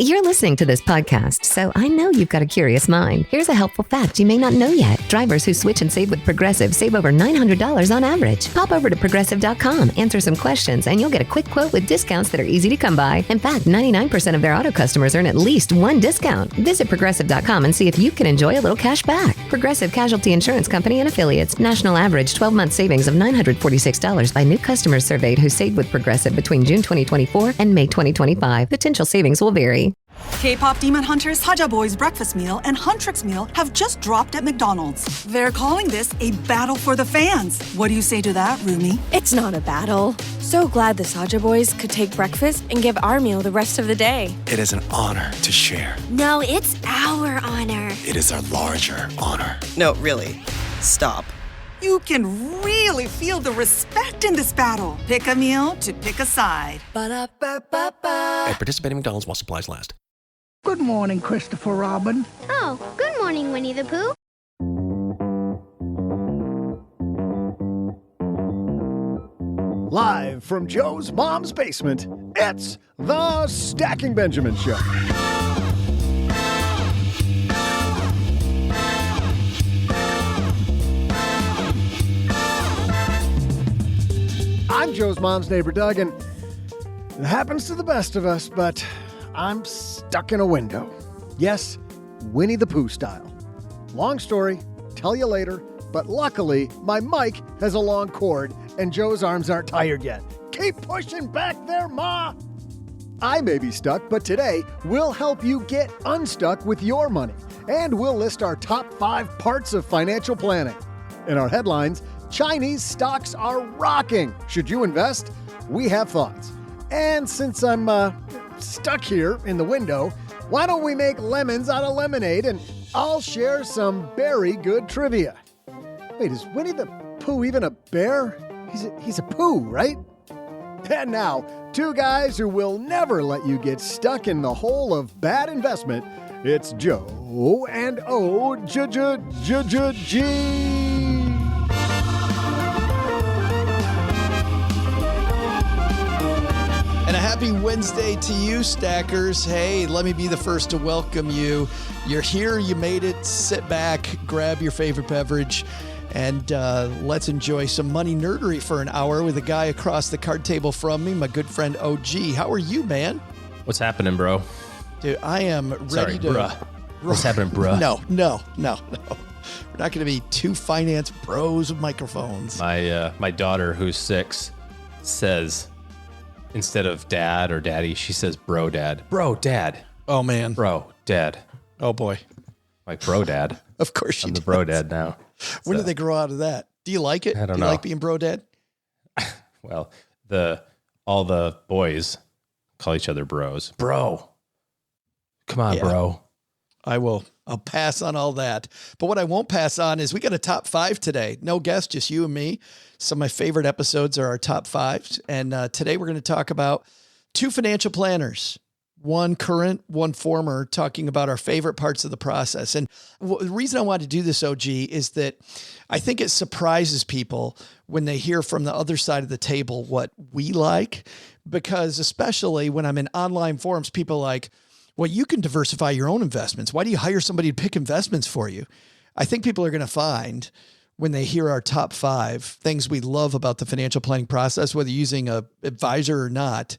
You're listening to this podcast, so I know you've got a curious mind. Here's a helpful fact you may not know yet. Drivers who switch and save with Progressive save over $900 on average. Pop over to Progressive.com, answer some questions, and you'll get a quick quote with discounts that are easy to come by. In fact, 99% of their auto customers earn at least one discount. Visit Progressive.com and see if you can enjoy a little cash back. Progressive Casualty Insurance Company and Affiliates. National average 12-month savings of $946 by new customers surveyed who saved with Progressive between June 2024 and May 2025. Potential savings will vary. K-pop Demon Hunters Haja Boys breakfast meal and Huntrix meal have just dropped at McDonald's. They're calling this a battle for the fans. What do you say to that, Rumi? It's not a battle. So glad the Saja Boys could take breakfast and give our meal the rest of the day. It is an honor to share. No, it's our honor. It is our larger honor. No, really. Stop. You can really feel the respect in this battle. Pick a meal to pick a side. Ba-da-ba-ba-ba. At participating McDonald's while supplies last. Good morning, Christopher Robin. Oh, good morning, Winnie the Pooh. Live from Joe's mom's basement, it's the Stacking Benjamin Show. I'm Joe's mom's neighbor, Doug, and it happens to the best of us, but I'm stuck in a window. Yes, Winnie the Pooh style. Long story, tell you later, but luckily my mic has a long cord and Joe's arms aren't tired yet. Keep pushing back there, Ma! I may be stuck, but today we'll help you get unstuck with your money, and we'll list our top 5 parts of financial planning. In our headlines, Chinese stocks are rocking. Should you invest? We have thoughts. And since I'm stuck here in the window, why don't we make lemons out of lemonade and I'll share some very good trivia. Wait, is Winnie the Pooh even a bear? He's a Pooh, right? And now, 2 guys who will never let you get stuck in the hole of bad investment. It's Joe and O-G-G-G-G. And a happy Wednesday to you, Stackers. Hey, let me be the first to welcome you. You're here, you made it. Sit back, grab your favorite beverage, and let's enjoy some money nerdery for an hour with a guy across the card table from me, my good friend OG. How are you, man? What's happening, bro? Dude, I am ready to... bruh. What's happening, bruh? No. We're not going to be 2 finance bros with microphones. My daughter, who's 6, says... instead of dad or daddy, she says bro dad. Bro dad. Oh, man. Bro dad. Oh, boy. Like bro dad. Of course she I'm does. the bro dad now. When did they grow out of that? Do you like it? I don't Do know. you like being bro dad? Well, all the boys call each other bros. Bro. Come on, bro. I'll pass on all that. But what I won't pass on is we got a top 5 today. No guest, just you and me. Some of my favorite episodes are our top 5s. And today we're going to talk about 2 financial planners, one current, one former, talking about our favorite parts of the process. And the reason I wanted to do this, OG, is that I think it surprises people when they hear from the other side of the table what we like, because especially when I'm in online forums, people are like, well, you can diversify your own investments. Why do you hire somebody to pick investments for you? I think people are going to find when they hear our top 5 things we love about the financial planning process, whether using a advisor or not,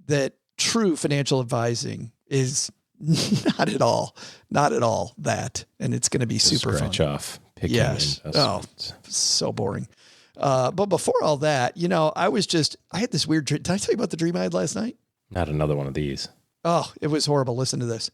that true financial advising is not at all that. And it's going to be super scratch fun. off. Picking Yes. Oh, so boring. But before all that, I had this weird dream. Did I tell you about the dream I had last night? Not another one of these. Oh, it was horrible. Listen to this.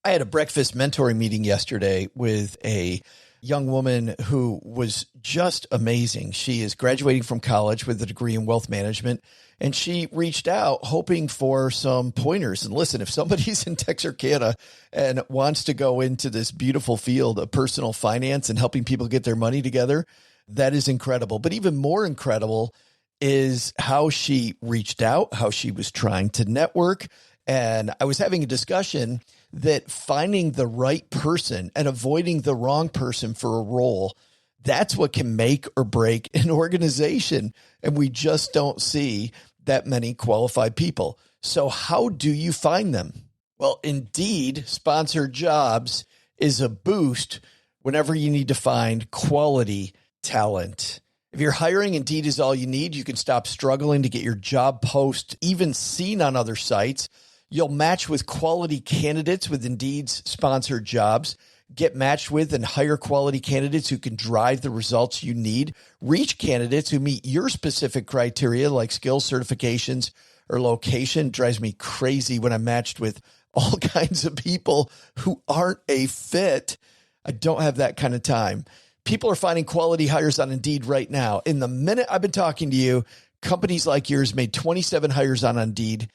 I had a breakfast mentoring meeting yesterday with a young woman who was just amazing. She is graduating from college with a degree in wealth management, and she reached out hoping for some pointers. And listen, if somebody's in Texarkana and wants to go into this beautiful field of personal finance and helping people get their money together, that is incredible. But even more incredible is how she reached out, how she was trying to network. And I was having a discussion that finding the right person and avoiding the wrong person for a role, that's what can make or break an organization. And we just don't see that many qualified people. So how do you find them? Well, Indeed sponsored jobs is a boost whenever you need to find quality talent. If you're hiring, Indeed is all you need. You can stop struggling to get your job post even seen on other sites. You'll match with quality candidates with Indeed's sponsored jobs. Get matched with and hire quality candidates who can drive the results you need. Reach candidates who meet your specific criteria like skills, certifications, or location. It drives me crazy when I'm matched with all kinds of people who aren't a fit. I don't have that kind of time. People are finding quality hires on Indeed right now. In the minute I've been talking to you, companies like yours made 27 hires on Indeed,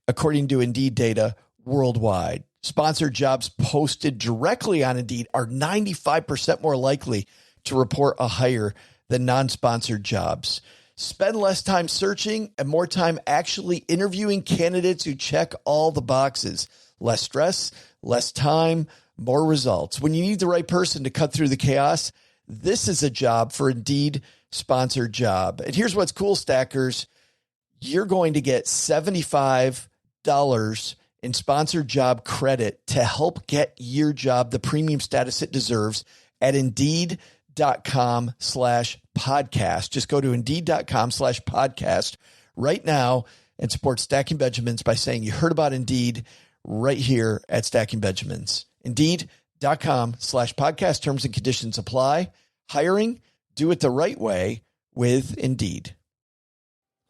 according to Indeed data worldwide. Sponsored jobs posted directly on Indeed are 95% more likely to report a hire than non-sponsored jobs. Spend less time searching and more time actually interviewing candidates who check all the boxes. Less stress, less time, more results. When you need the right person to cut through the chaos, this is a job for Indeed sponsored job. And here's what's cool, Stackers. You're going to get $75 in sponsored job credit to help get your job the premium status it deserves at Indeed.com/podcast. Just go to Indeed.com/podcast right now and support Stacking Benjamins by saying you heard about Indeed right here at Stacking Benjamins. Indeed.com/podcast. Terms and conditions apply. Hiring, do it the right way with Indeed.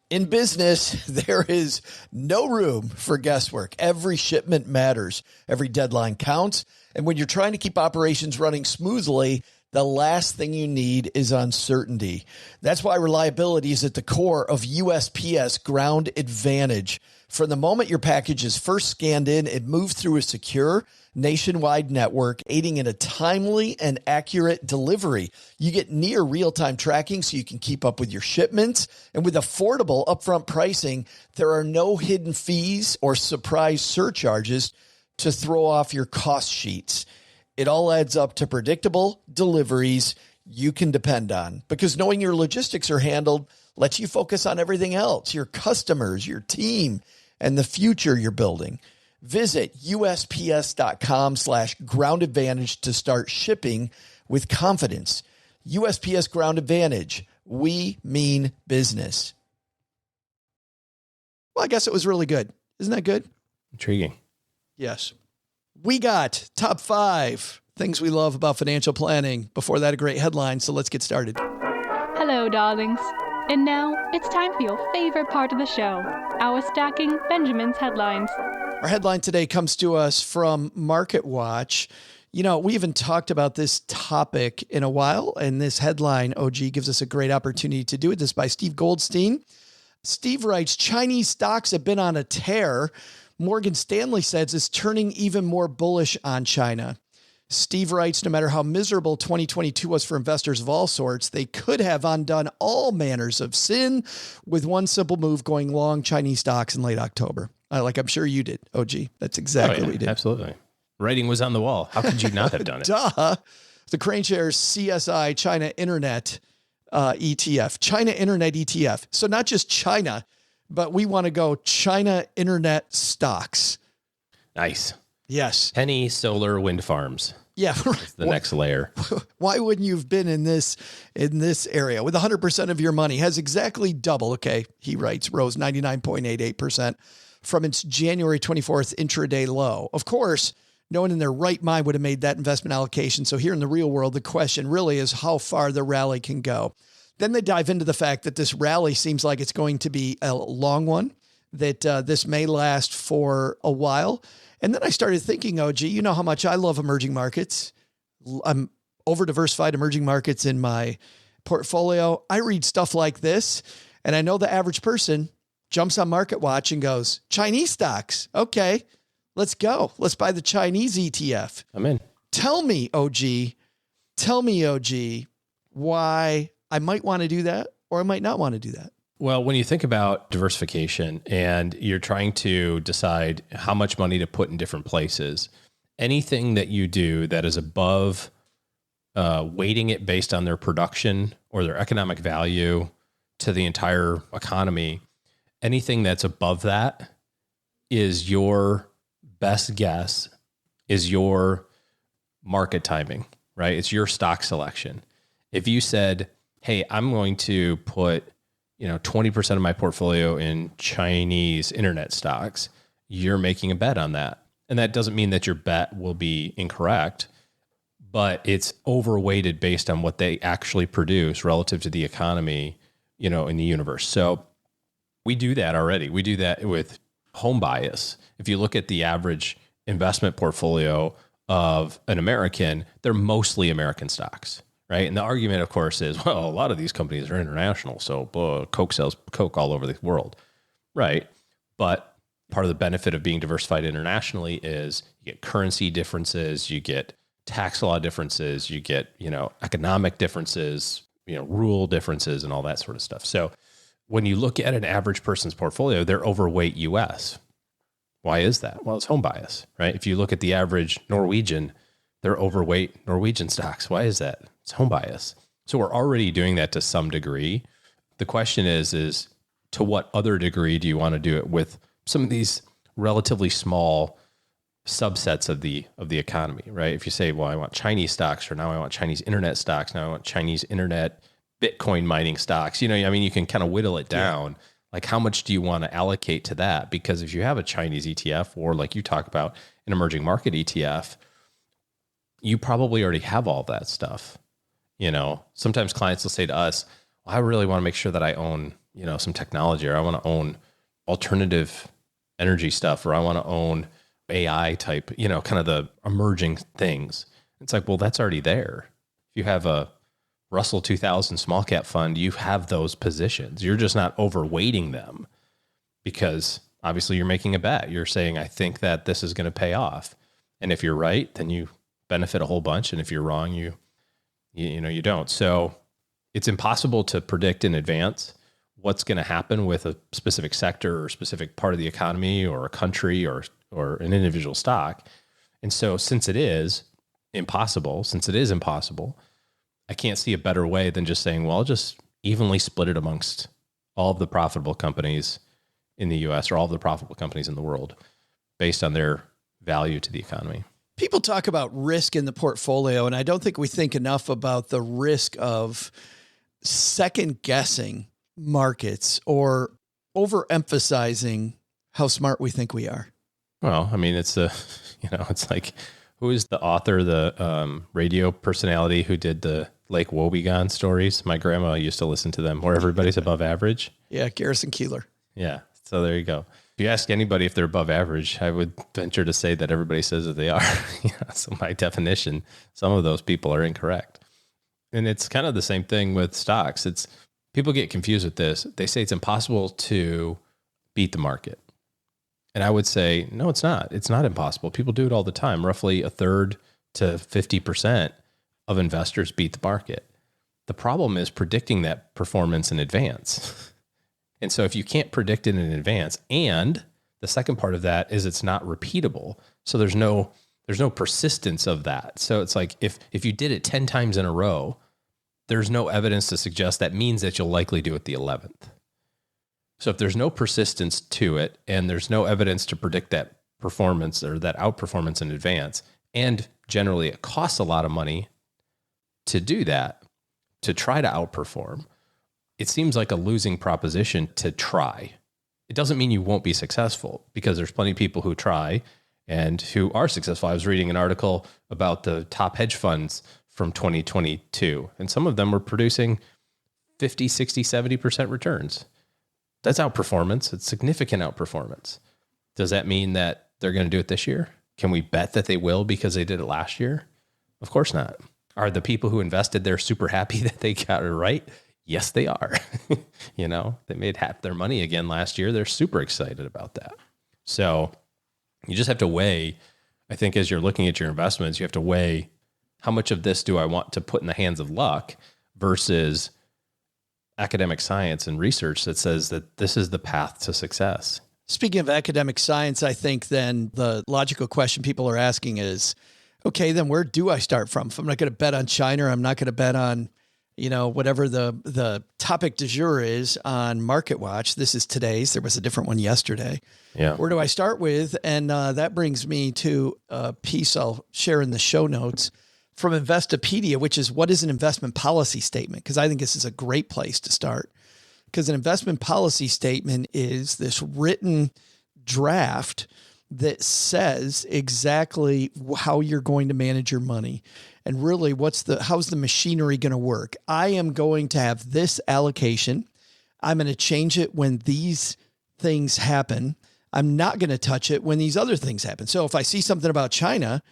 In business, there is no room for guesswork. Every shipment matters. Every deadline counts. And when you're trying to keep operations running smoothly, the last thing you need is uncertainty. That's why reliability is at the core of USPS Ground Advantage. From the moment your package is first scanned in, it moves through a secure nationwide network, aiding in a timely and accurate delivery. You get near real-time tracking so you can keep up with your shipments. And with affordable upfront pricing, there are no hidden fees or surprise surcharges to throw off your cost sheets. It all adds up to predictable deliveries you can depend on, because knowing your logistics are handled lets you focus on everything else, your customers, your team, and the future you're building. Visit USPS.com/Ground Advantage to start shipping with confidence. USPS Ground Advantage. We mean business. Well, I guess it was really good. Isn't that good? Intriguing. Yes. We got top 5 things we love about financial planning. Before that, a great headline. So let's get started. Hello, darlings. And now it's time for your favorite part of the show, our Stacking Benjamins headlines. Our headline today comes to us from MarketWatch. You know, we haven't talked about this topic in a while, and this headline, OG, gives us a great opportunity to do it. This is by Steve Goldstein. Steve writes, Chinese stocks have been on a tear. Morgan Stanley says it's turning even more bullish on China. Steve writes, no matter how miserable 2022 was for investors of all sorts, they could have undone all manners of sin with one simple move, going long Chinese stocks in late October. I'm sure you did, OG. That's exactly what you did. Absolutely. Writing was on the wall. How could you not have done it? Duh. The Crane Shares CSI China Internet ETF. China Internet ETF. So not just China, but we want to go China Internet stocks. Nice. Yes. Penny solar wind farms. Yeah. That's the next layer. Why wouldn't you have been in this area with 100% of your money? Has exactly double. Okay. He writes, rose 99.88% from its January 24th intraday low. Of course, no one in their right mind would have made that investment allocation. So here in the real world, the question really is how far the rally can go. Then they dive into the fact that this rally seems like it's going to be a long one, that this may last for a while. And then I started thinking, OG, you know how much I love emerging markets. I'm over diversified emerging markets in my portfolio. I read stuff like this, and I know the average person jumps on MarketWatch and goes, Chinese stocks. Okay, let's go. Let's buy the Chinese ETF. I'm in. Tell me, OG, why I might want to do that or I might not want to do that. Well, when you think about diversification and you're trying to decide how much money to put in different places, anything that you do that is above weighting it based on their production or their economic value to the entire economy, anything that's above that is your best guess is your market timing, right? It's your stock selection. If you said, hey, I'm going to put 20% of my portfolio in Chinese internet stocks, you're making a bet on that. And that doesn't mean that your bet will be incorrect, but it's overweighted based on what they actually produce relative to the economy, in the universe. So we do that already. We do that with home bias. If you look at the average investment portfolio of an American, they're mostly American stocks, right? And the argument, of course, is, well, a lot of these companies are international. So Coke sells Coke all over the world, right? But part of the benefit of being diversified internationally is you get currency differences, you get tax law differences, you get, economic differences, rule differences and all that sort of stuff. So when you look at an average person's portfolio, they're overweight US. Why is that? Well, it's home bias, right? If you look at the average Norwegian, they're overweight Norwegian stocks. Why is that? It's home bias. So we're already doing that to some degree. The question is to what other degree do you want to do it with some of these relatively small subsets of the economy, right? If you say, well, I want Chinese stocks, or now I want Chinese internet stocks, now I want Chinese internet Bitcoin mining stocks, you can kind of whittle it down. Yeah. Like, how much do you want to allocate to that? Because if you have a Chinese ETF, or like you talk about an emerging market ETF, you probably already have all that stuff. Sometimes clients will say to us, well, I really want to make sure that I own, some technology, or I want to own alternative energy stuff, or I want to own AI type, kind of the emerging things. It's like, well, that's already there. If you have a Russell 2000 small cap fund, you have those positions. You're just not overweighting them because obviously you're making a bet. You're saying, I think that this is going to pay off. And if you're right, then you benefit a whole bunch. And if you're wrong, you don't. So it's impossible to predict in advance what's going to happen with a specific sector or specific part of the economy or a country or an individual stock. And so since it is impossible, I can't see a better way than just saying, well, I'll just evenly split it amongst all of the profitable companies in the US or all of the profitable companies in the world based on their value to the economy. People talk about risk in the portfolio, and I don't think we think enough about the risk of second guessing markets or overemphasizing how smart we think we are. Well, I mean, it's it's like, who is the author, the radio personality who did the Lake Wobegon stories? My grandma used to listen to them, where everybody's above average. Yeah, Garrison Keillor. Yeah, so there you go. If you ask anybody if they're above average, I would venture to say that everybody says that they are. So by definition, some of those people are incorrect. And it's kind of the same thing with stocks. People get confused with this. They say it's impossible to beat the market. And I would say, no, it's not. It's not impossible. People do it all the time. Roughly a third to 50% of investors beat the market. The problem is predicting that performance in advance. And so if you can't predict it in advance, and the second part of that is it's not repeatable. So there's no persistence of that. So it's like if you did it 10 times in a row, there's no evidence to suggest that means that you'll likely do it the 11th. So if there's no persistence to it and there's no evidence to predict that performance or that outperformance in advance, and generally it costs a lot of money to do that, to try to outperform, it seems like a losing proposition to try. It doesn't mean you won't be successful, because there's plenty of people who try and who are successful. I was reading an article about the top hedge funds from 2022, and some of them were producing 50, 60, 70% returns. That's outperformance. It's significant outperformance. Does that mean that they're going to do it this year? Can we bet that they will because they did it last year? Of course not. Are the people who invested there super happy that they got it right? Yes, they are. They made half their money again last year. They're super excited about that. So you just have to weigh, I think, as you're looking at your investments, you have to weigh how much of this do I want to put in the hands of luck versus academic science and research that says that this is the path to success. Speaking of academic science, I think then the logical question people are asking is, okay, then where do I start from? If I'm not going to bet on China, or I'm not going to bet on, whatever the topic du jour is on Market Watch. This is today's. There was a different one yesterday. Yeah. Where do I start with? And that brings me to a piece I'll share in the show notes from Investopedia, which is what is an investment policy statement? Because I think this is a great place to start. Because an investment policy statement is this written draft that says exactly how you're going to manage your money. And really, how's the machinery going to work? I am going to have this allocation. I'm going to change it when these things happen. I'm not going to touch it when these other things happen. So if I see something about China,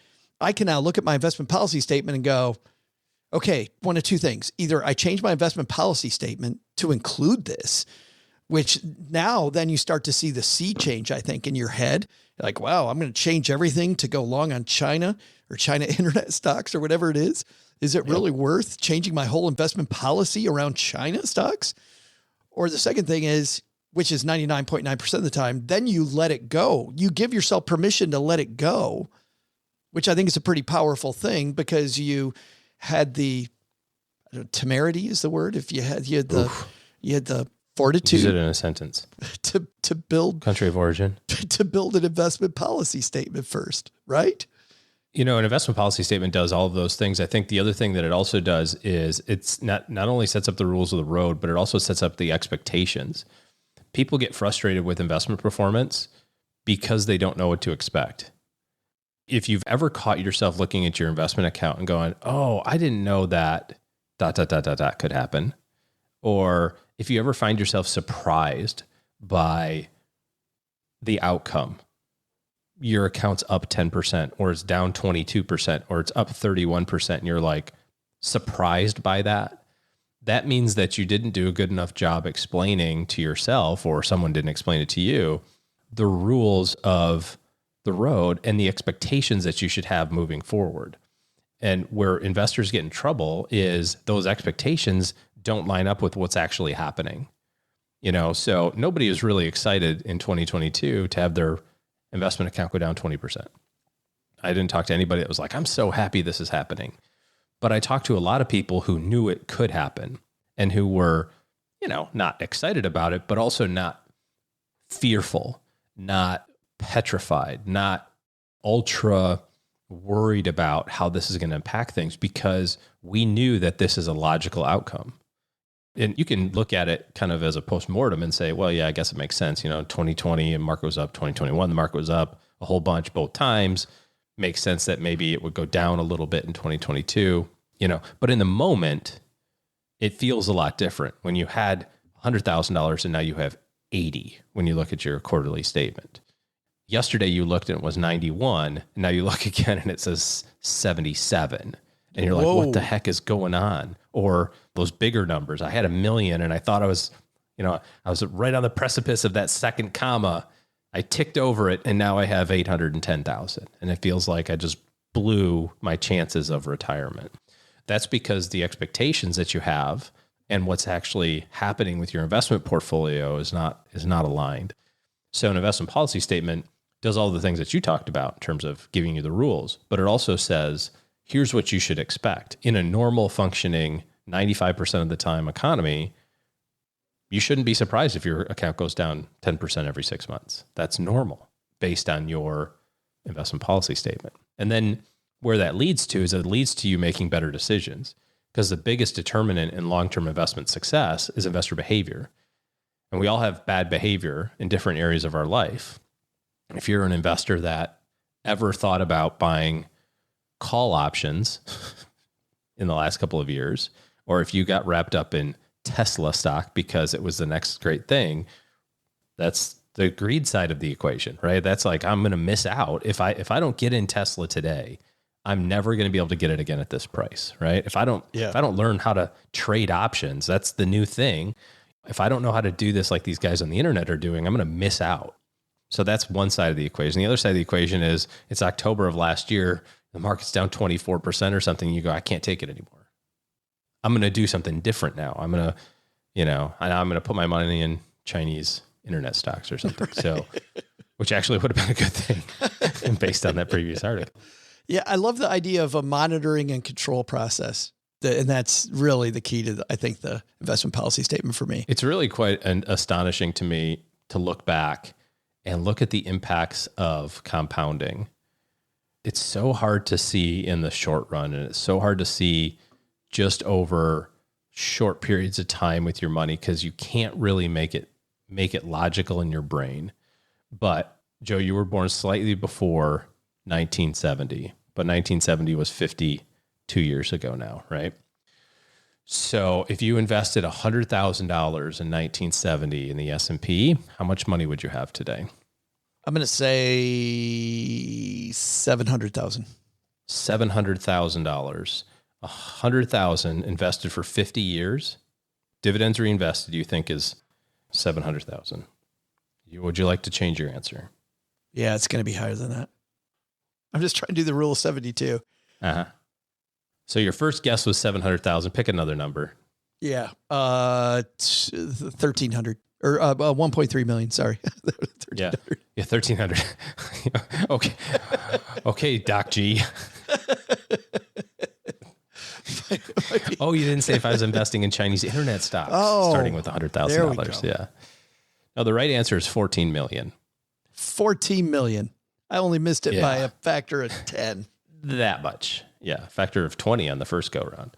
I can now look at my investment policy statement and go, okay, one of two things. Either I change my investment policy statement to include this, which now then you start to see the sea change, I think, in your head. Like, wow, I'm going to change everything to go long on China or China internet stocks or whatever it is. Is it really worth changing my whole investment policy around China stocks? Or the second thing is, which is 99.9% of the time, then you let it go. You give yourself permission to let it go, which I think is a pretty powerful thing because you had temerity is the word. If you had the fortitude. Use it in a sentence. To build country of origin. To build an investment policy statement first, right? An investment policy statement does all of those things. I think the other thing that it also does is it's not only sets up the rules of the road, but it also sets up the expectations. People get frustrated with investment performance because they don't know what to expect. If you've ever caught yourself looking at your investment account and going, oh, I didn't know that ... could happen. Or if you ever find yourself surprised by the outcome, your account's up 10% or it's down 22% or it's up 31% and you're like surprised by that, that means that you didn't do a good enough job explaining to yourself, or someone didn't explain it to you, the rules of the road and the expectations that you should have moving forward. And where investors get in trouble is those expectations don't line up with what's actually happening. So nobody is really excited in 2022 to have their investment account go down 20%. I didn't talk to anybody that was like, I'm so happy this is happening. But I talked to a lot of people who knew it could happen and who were, not excited about it, but also not fearful, not petrified, not ultra worried about how this is going to impact things, because we knew that this is a logical outcome. And you can look at it kind of as a postmortem and say, well, yeah, I guess it makes sense. 2020 and market was up, 2021, the market was up a whole bunch both times. Makes sense that maybe it would go down a little bit in 2022, but in the moment, it feels a lot different when you had $100,000 and now you have 80 when you look at your quarterly statement. Yesterday you looked and it was 91, and now you look again and it says 77. And you're like, what the heck is going on? Or those bigger numbers. I had $1 million and I thought I was right on the precipice of that second comma. I ticked over it and now I have 810,000. And it feels like I just blew my chances of retirement. That's because the expectations that you have and what's actually happening with your investment portfolio is not aligned. So an investment policy statement does all the things that you talked about in terms of giving you the rules, but it also says, here's what you should expect. In a normal functioning 95% of the time economy, you shouldn't be surprised if your account goes down 10% every 6 months. That's normal based on your investment policy statement. And then where that leads to is it leads to you making better decisions, because the biggest determinant in long-term investment success is investor behavior. And we all have bad behavior in different areas of our life. If you're an investor that ever thought about buying call options in the last couple of years, or if you got wrapped up in Tesla stock because it was the next great thing, that's the greed side of the equation, right? That's like, I'm going to miss out. If I don't get in Tesla today, I'm never going to be able to get it again at this price, right? If I don't learn how to trade options, that's the new thing. If I don't know how to do this like these guys on the internet are doing, I'm going to miss out. So that's one side of the equation. The other side of the equation is it's October of last year. The market's down 24% or something. You go, I can't take it anymore. I'm going to do something different now. I'm going to put my money in Chinese internet stocks or something. Right. So, which actually would have been a good thing based on that previous article. Yeah. I love the idea of a monitoring and control process. And that's really the key to, I think, the investment policy statement for me. It's really quite astonishing to me to look back and look at the impacts of compounding. It's so hard to see in the short run, and it's so hard to see just over short periods of time with your money because you can't really make it logical in your brain. But Joe, you were born slightly before 1970, but 1970 was 52 years ago now, right? So if you invested $100,000 in 1970 in the S&P, how much money would you have today? I'm going to say 700,000. $700,000. 100,000 invested for 50 years. Dividends reinvested, you think is 700,000. Would you like to change your answer? Yeah, it's going to be higher than that. I'm just trying to do the rule of 72. Uh-huh. So your first guess was 700,000. Pick another number. Yeah. 1,300 or 1.3 million. Sorry. Yeah. 1,300. Okay. Okay, Doc G. Oh, you didn't say if I was investing in Chinese internet stocks starting with $100,000. Yeah. No, the right answer is 14 million. 14 million. I only missed it by a factor of 10. That much. Yeah. Factor of 20 on the first go round.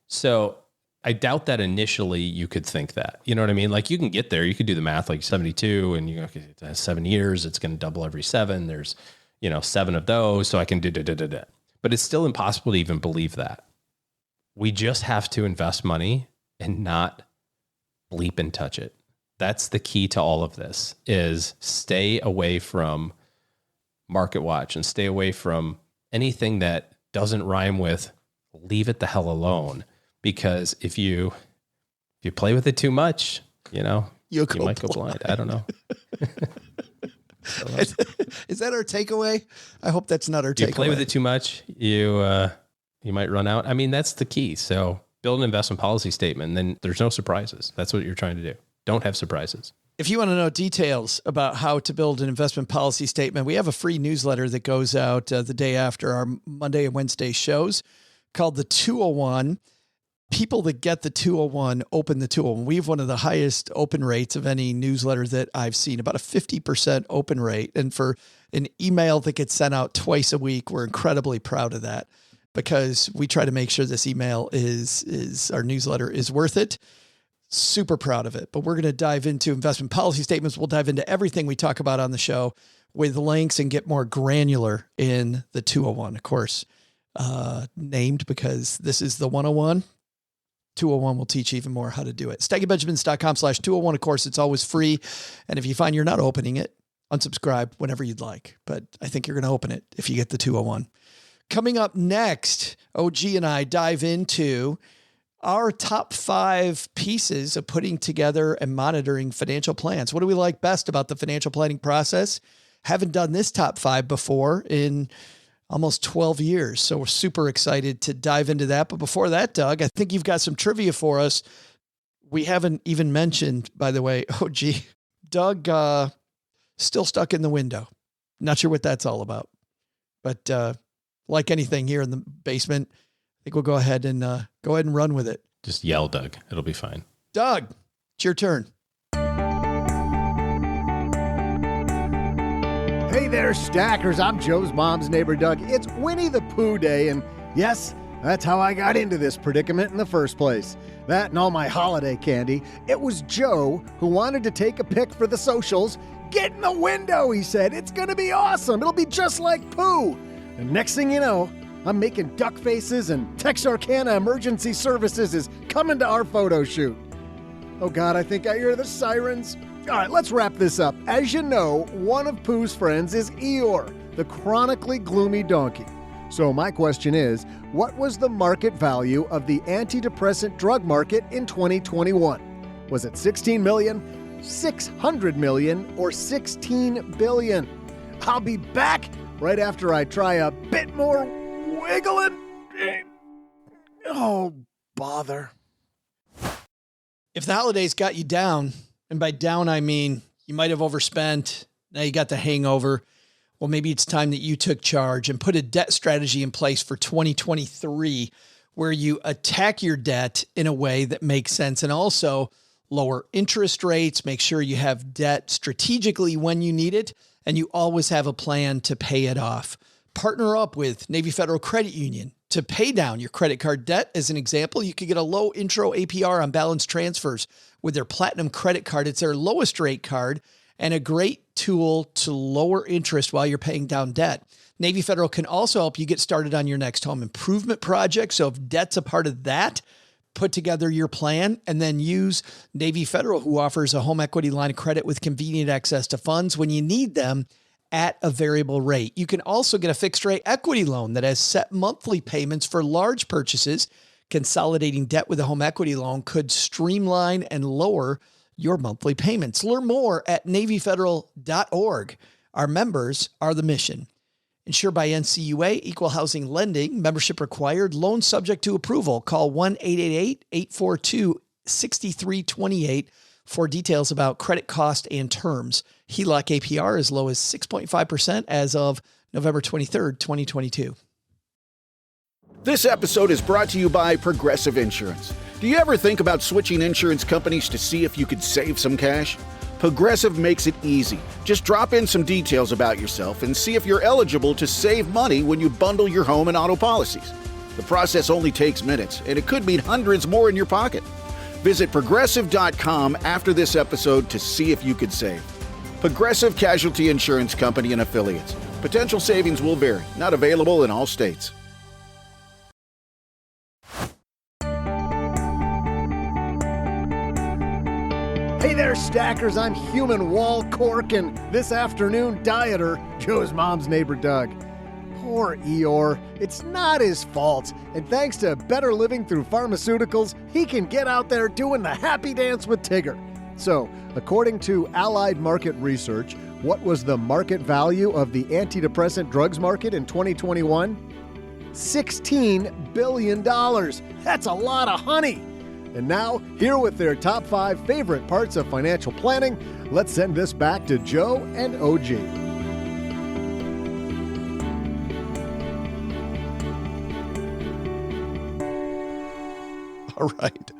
So I doubt that initially you could think that, you know what I mean? Like you can get there, you could do the math like 72 and you go, okay, it has 7 years. It's going to double every 7. There's, 7 of those. So I can do. But it's still impossible to even believe that. We just have to invest money and not bleep and touch it. That's the key to all of this is stay away from Market Watch and stay away from anything that doesn't rhyme with leave it the hell alone. Because if you play with it too much, you might go blind. I don't know. Is that our takeaway? I hope that's not our takeaway. You play with it too much, you might run out. I mean, that's the key. So build an investment policy statement, and then there's no surprises. That's what you're trying to do. Don't have surprises. If you want to know details about how to build an investment policy statement, we have a free newsletter that goes out the day after our Monday and Wednesday shows called the 201. People that get the 201 open the 201. We have one of the highest open rates of any newsletter that I've seen, about a 50% open rate. And for an email that gets sent out twice a week, we're incredibly proud of that because we try to make sure this email is our newsletter is worth it. Super proud of it. But we're going to dive into investment policy statements. We'll dive into everything we talk about on the show with links and get more granular in the 201, of course, named because this is the 101. 201 will teach you even more how to do it. StaggyBenjamins.com/201. Of course, it's always free. And if you find you're not opening it, unsubscribe whenever you'd like. But I think you're going to open it if you get the 201. Coming up next, OG and I dive into our top 5 pieces of putting together and monitoring financial plans. What do we like best about the financial planning process? Haven't done this top 5 before in almost 12 years. So we're super excited to dive into that. But before that, Doug, I think you've got some trivia for us. We haven't even mentioned, by the way, Doug still stuck in the window. Not sure what that's all about. But like anything here in the basement, I think we'll go ahead and run with it. Just yell, Doug. It'll be fine. Doug, it's your turn. Hey there, Stackers. I'm Joe's mom's neighbor, Doug. It's Winnie the Pooh Day, and yes, that's how I got into this predicament in the first place. That and all my holiday candy. It was Joe who wanted to take a pic for the socials. Get in the window, he said. It's going to be awesome. It'll be just like Pooh. And next thing you know, I'm making duck faces and Texarkana Emergency Services is coming to our photo shoot. Oh God, I think I hear the sirens. All right, let's wrap this up. As you know, one of Pooh's friends is Eeyore, the chronically gloomy donkey. So my question is, what was the market value of the antidepressant drug market in 2021? Was it 16 million, 600 million, or 16 billion? I'll be back right after I try a bit more wiggling. Oh, bother. If the holidays got you down, and by down, I mean you might have overspent, now you got the hangover, well, maybe it's time that you took charge and put a debt strategy in place for 2023 where you attack your debt in a way that makes sense, and also lower interest rates, make sure you have debt strategically when you need it, and you always have a plan to pay it off. Partner up with Navy Federal Credit Union to pay down your credit card debt. As an example, you could get a low intro APR on balance transfers with their Platinum credit card. It's their lowest rate card and a great tool to lower interest while you're paying down debt. Navy Federal can also help you get started on your next home improvement project. So if debt's a part of that, put together your plan and then use Navy Federal, who offers a home equity line of credit with convenient access to funds when you need them at a variable rate. You can also get a fixed rate equity loan that has set monthly payments for large purchases. Consolidating debt with a home equity loan could streamline and lower your monthly payments. Learn more at NavyFederal.org. Our members are the mission. Insured by NCUA, Equal Housing Lending, membership required, loan subject to approval. Call 1-888-842-6328 for details about credit cost and terms. HELOC APR as low as 6.5% as of November 23rd, 2022. This episode is brought to you by Progressive Insurance. Do you ever think about switching insurance companies to see if you could save some cash? Progressive makes it easy. Just drop in some details about yourself and see if you're eligible to save money when you bundle your home and auto policies. The process only takes minutes, and it could mean hundreds more in your pocket. Visit Progressive.com after this episode to see if you could save. Progressive Casualty Insurance Company and Affiliates. Potential savings will vary. Not available in all states. Hey there, stackers. I'm human wall cork, and this afternoon, dieter, Joe's mom's neighbor Doug. Poor Eeyore. It's not his fault. And thanks to better living through pharmaceuticals, he can get out there doing the happy dance with Tigger. So, according to Allied Market Research, what was the market value of the antidepressant drugs market in 2021? $16 billion. That's a lot of honey. And now, here with their top 5 favorite parts of financial planning, let's send this back to Joe and OG. All right.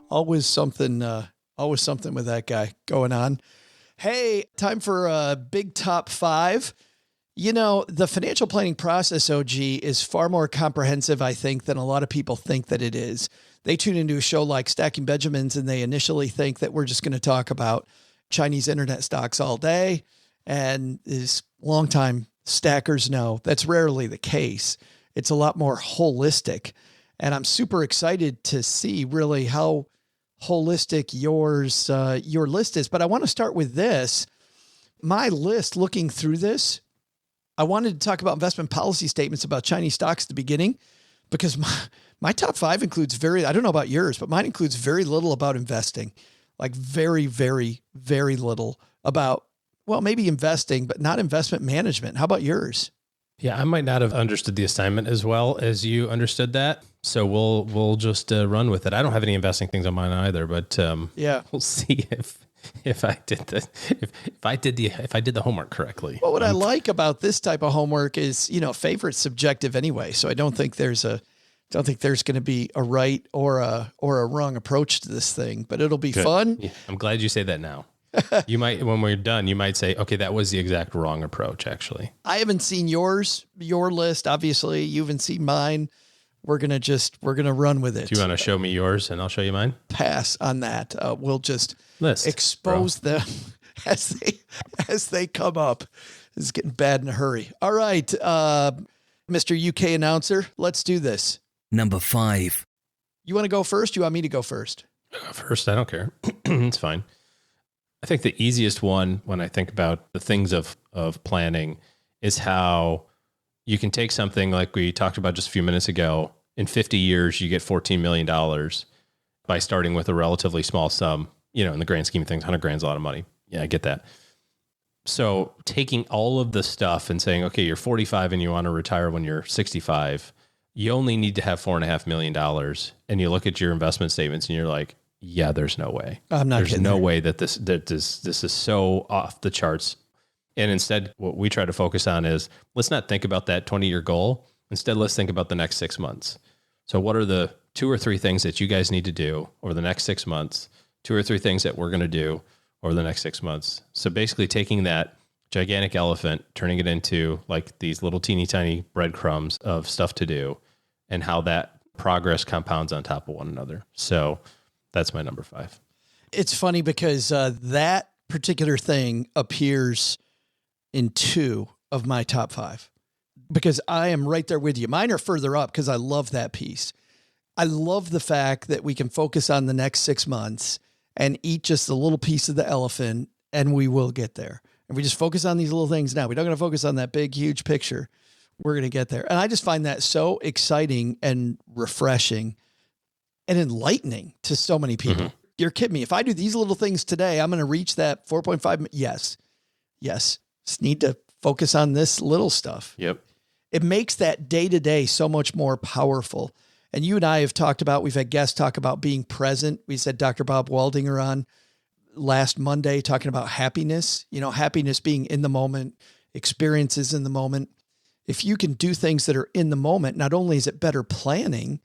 Always something with that guy going on. Hey, time for a big top 5. You know, the financial planning process, OG, is far more comprehensive, I think, than a lot of people think that it is. They tune into a show like Stacking Benjamins and they initially think that we're just going to talk about Chinese internet stocks all day. And as longtime stackers know, that's rarely the case. It's a lot more holistic. And I'm super excited to see really how holistic your list is. But I want to start with this. My list, looking through this, I wanted to talk about investment policy statements about Chinese stocks at the beginning, because my top 5 includes I don't know about yours, but mine includes very little about investing, like very, very, very little about, well, maybe investing, but not investment management. How about yours? Yeah, I might not have understood the assignment as well as you understood that. So we'll just run with it. I don't have any investing things on mine either, but yeah, we'll see if I did the homework correctly. Well, what I like about this type of homework is, favorite's subjective anyway. So I don't think there's going to be a right or a wrong approach to this thing, but it'll be fun. Yeah, I'm glad you say that now. You might, when we're done, you might say, okay, that was the exact wrong approach, actually. I haven't seen your list. Obviously, you haven't seen mine. We're going to run with it. Do you want to show me yours and I'll show you mine? Pass on that. We'll just expose them as they come up. It's getting bad in a hurry. All right. Mr. UK announcer, let's do this. Number 5. You want to go first? You want me to go first? First, I don't care. It's fine. I think the easiest one when I think about the things of planning is how you can take something like we talked about just a few minutes ago. In 50 years, you get $14 million by starting with a relatively small sum. In the grand scheme of things, 100 grand is a lot of money. Yeah, I get that. So taking all of the stuff and saying, okay, you're 45 and you want to retire when you're 65, you only need to have $4.5 million. And you look at your investment statements and you're like, yeah, there's no way. There's no way that this is so off the charts. And instead, what we try to focus on is, let's not think about that 20-year goal. Instead, let's think about the next 6 months. So what are the 2 or 3 things that you guys need to do over the next 6 months? 2 or 3 things that we're going to do over the next 6 months. So basically taking that gigantic elephant, turning it into like these little teeny tiny breadcrumbs of stuff to do, and how that progress compounds on top of one another. So that's my number 5. It's funny because that particular thing appears in 2 of my top 5 because I am right there with you. Mine are further up because I love that piece. I love the fact that we can focus on the next 6 months and eat just a little piece of the elephant, and we will get there. And we just focus on these little things now. We don't going to focus on that big, huge picture. We're going to get there. And I just find that so exciting and refreshing and enlightening to so many people. Mm-hmm. You're kidding me. If I do these little things today, I'm going to reach that 4.5. Yes. Just need to focus on this little stuff. Yep. It makes that day-to-day so much more powerful. And you and I have talked about, we've had guests talk about being present. We said Dr. Bob Waldinger on last Monday talking about happiness, happiness being in the moment, experiences in the moment. If you can do things that are in the moment, not only is it better planning,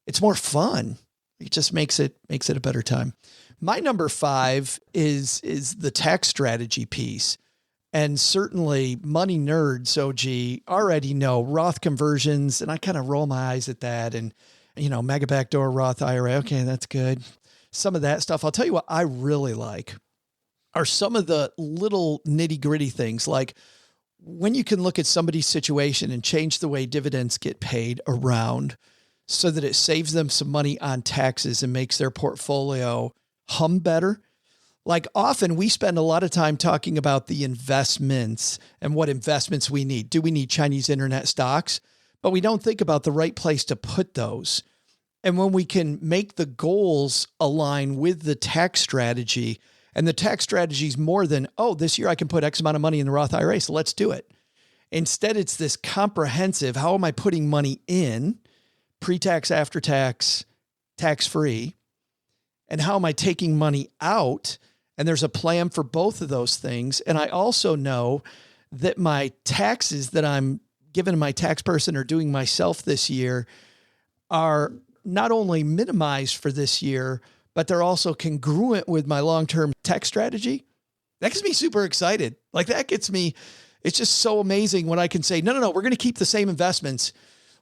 it's more fun. It just makes it a better time. My number 5 is the tax strategy piece. And certainly money nerds, OG, already know Roth conversions. And I kind of roll my eyes at that. And, mega backdoor Roth IRA. Okay, that's good. Some of that stuff. I'll tell you what I really like are some of the little nitty gritty things. Like when you can look at somebody's situation and change the way dividends get paid around so that it saves them some money on taxes and makes their portfolio hum better. Like often we spend a lot of time talking about the investments and what investments we need. Do we need Chinese internet stocks? But we don't think about the right place to put those. And when we can make the goals align with the tax strategy, and the tax strategy is more than, this year I can put X amount of money in the Roth IRA, so let's do it. Instead, it's this comprehensive, how am I putting money in, pre-tax, after-tax, tax-free, and how am I taking money out? And there's a plan for both of those things. And I also know that my taxes that I'm giving my tax person or doing myself this year are not only minimized for this year, but they're also congruent with my long-term tax strategy. That gets me super excited. Like that gets me, it's just so amazing when I can say, no, we're going to keep the same investments.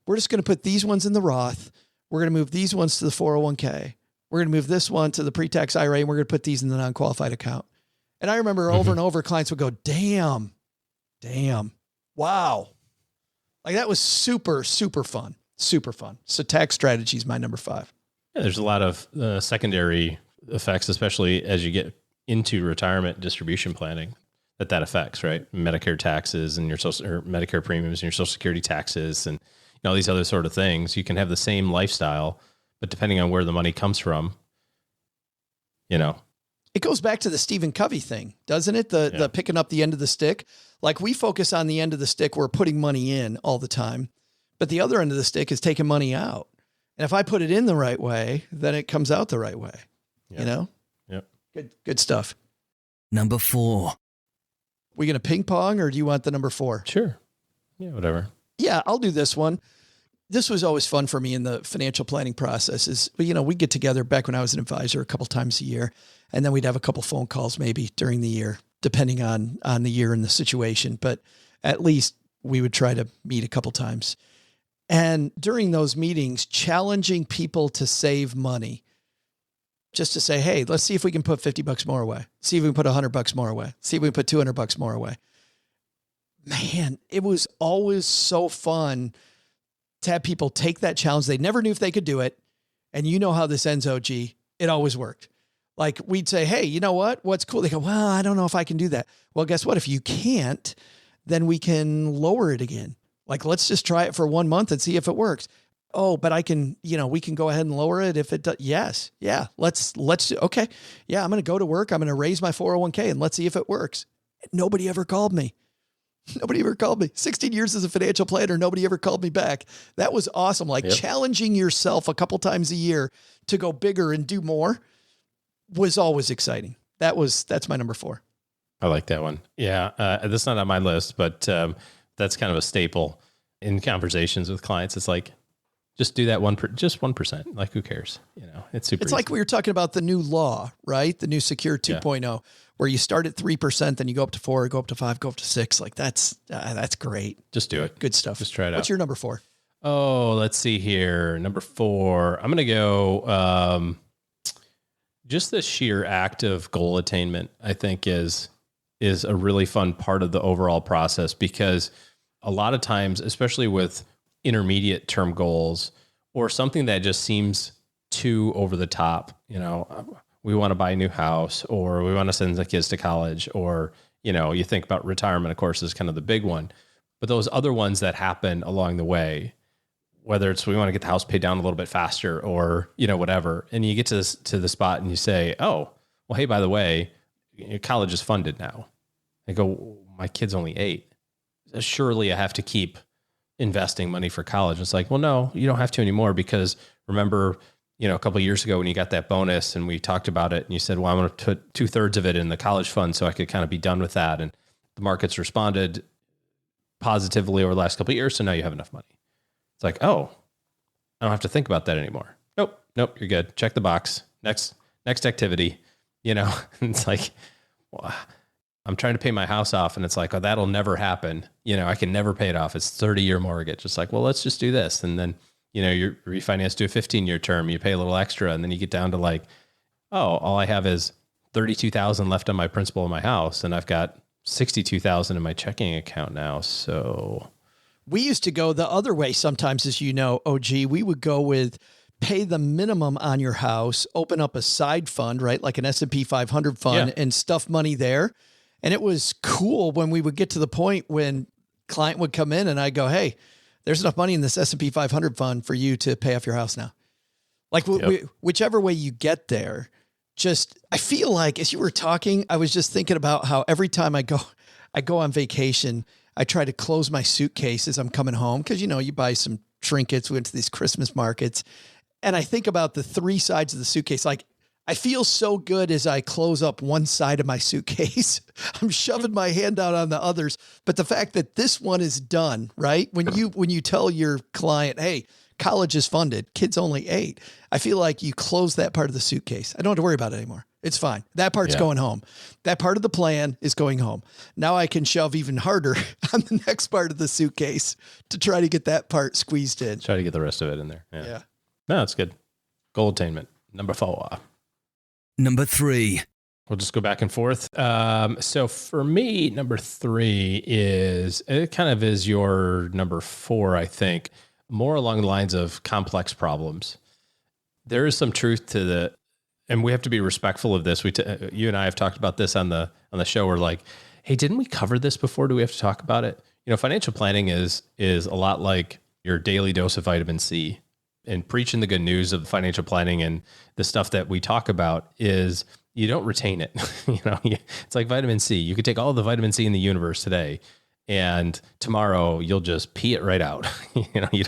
We're just going to put these ones in the Roth. We're going to move these ones to the 401k. We're going to move this one to the pre-tax IRA, and we're going to put these in the non-qualified account. And I remember over and over, clients would go, damn, wow. Like that was super, super fun. Super fun. So tax strategy is my number 5. Yeah, there's a lot of secondary effects, especially as you get into retirement distribution planning that affects, right? Medicare taxes and your Medicare premiums and your Social Security taxes and all these other sort of things. You can have the same lifestyle, but depending on where the money comes from, It goes back to the Stephen Covey thing, doesn't it? The picking up the end of the stick. Like we focus on the end of the stick, we're putting money in all the time, but the other end of the stick is taking money out. And if I put it in the right way, then it comes out the right way, Yep. Good stuff. Number 4. We going to ping pong or do you want the number 4? Sure. Yeah, whatever. Yeah, I'll do this one. This was always fun for me in the financial planning process is, we get together back when I was an advisor a couple times a year, and then we'd have a couple phone calls maybe during the year, depending on the year and the situation. But at least we would try to meet a couple times. And during those meetings, challenging people to save money, just to say, hey, let's see if we can put $50 more away. See if we can put $100 more away. See if we can put $200 more away. Man, it was always so fun to have people take that challenge. They never knew if they could do it. And you know how this ends, OG. It always worked. Like we'd say, hey, you know what? What's cool? They go, well, I don't know if I can do that. Well, guess what? If you can't, then we can lower it again. Like, let's just try it for 1 month and see if it works. Oh, but I can, we can go ahead and lower it if it does. Yes. Yeah. Let's do, okay. Yeah. I'm going to go to work. I'm going to raise my 401k and let's see if it works. Nobody ever called me. 16 years as a financial planner. Nobody ever called me back. That was awesome. Like challenging yourself a couple times a year to go bigger and do more was always exciting. That's my number 4. I like that one. Yeah. That's not on my list, but that's kind of a staple in conversations with clients. It's like, Just do that just 1%. Like, who cares? You know, it's super. It's like we were talking about the new law, right? The new Secure 2.0, where you start at 3%, then you go up to 4, go up to 5, go up to 6. Like that's great. Just do it. Good stuff. Just try it out. What's your number 4? Oh, let's see here. Number 4. I'm going to go, just the sheer act of goal attainment, I think is a really fun part of the overall process, because a lot of times, especially with intermediate term goals or something that just seems too over the top, you know, we want to buy a new house, or we want to send the kids to college, or, you know, you think about retirement, of course, is kind of the big one, but those other ones that happen along the way, whether it's we want to get the house paid down a little bit faster, or, you know, whatever. And you get to the spot and you say, oh, well, hey, by the way, college is funded now. I go, my kid's only 8. Surely I have to keep investing money for college. It's like, well, no, you don't have to anymore, because remember, you know, a couple of years ago when you got that bonus and we talked about it and you said, well, I'm going to put 2/3 of it in the college fund so I could kind of be done with that. And the markets responded positively over the last couple of years. So now you have enough money. It's like, oh, I don't have to think about that anymore. Nope. You're good. Check the box. Next activity, you know. It's like, well, I'm trying to pay my house off, and it's like, oh, that'll never happen. You know, I can never pay it off. It's 30-year mortgage. It's like, well, let's just do this. And then, you know, you refinance to a 15-year term, you pay a little extra, and then you get down to like, oh, all I have is $32,000 left on my principal in my house, and I've got $62,000 in my checking account now. So we used to go the other way sometimes, as you know, OG. We would go with pay the minimum on your house, open up a side fund, right? Like an S&P 500 fund, and stuff money there. And it was cool when we would get to the point when client would come in and I go, hey, there's enough money in this S&P 500 fund for you to pay off your house now. Like whichever way you get there, I feel like as you were talking, I was just thinking about how every time I go on vacation, I try to close my suitcase as I'm coming home. Cause you know, you buy some trinkets, we went to these Christmas markets, and I think about the 3 sides of the suitcase. Like, I feel so good as I close up one side of my suitcase. I'm shoving my hand out on the others. But the fact that this one is done, right? When you tell your client, hey, college is funded, kid's only 8, I feel like you close that part of the suitcase. I don't have to worry about it anymore. It's fine. That part's going home. That part of the plan is going home. Now I can shove even harder on the next part of the suitcase to try to get that part squeezed in. Try to get the rest of it in there. Yeah. No, that's good. Goal attainment. Number 4. Number 3. We'll just go back and forth. So for me, number 3 is your number 4, I think, more along the lines of complex problems. There is some truth to and we have to be respectful of this. You and I have talked about this on the show. We're like, hey, didn't we cover this before? Do we have to talk about it? You know, financial planning is a lot like your daily dose of vitamin C. And preaching the good news of financial planning and the stuff that we talk about is you don't retain it. You know, it's like vitamin C. You could take all the vitamin C in the universe today, and tomorrow you'll just pee it right out. You know, you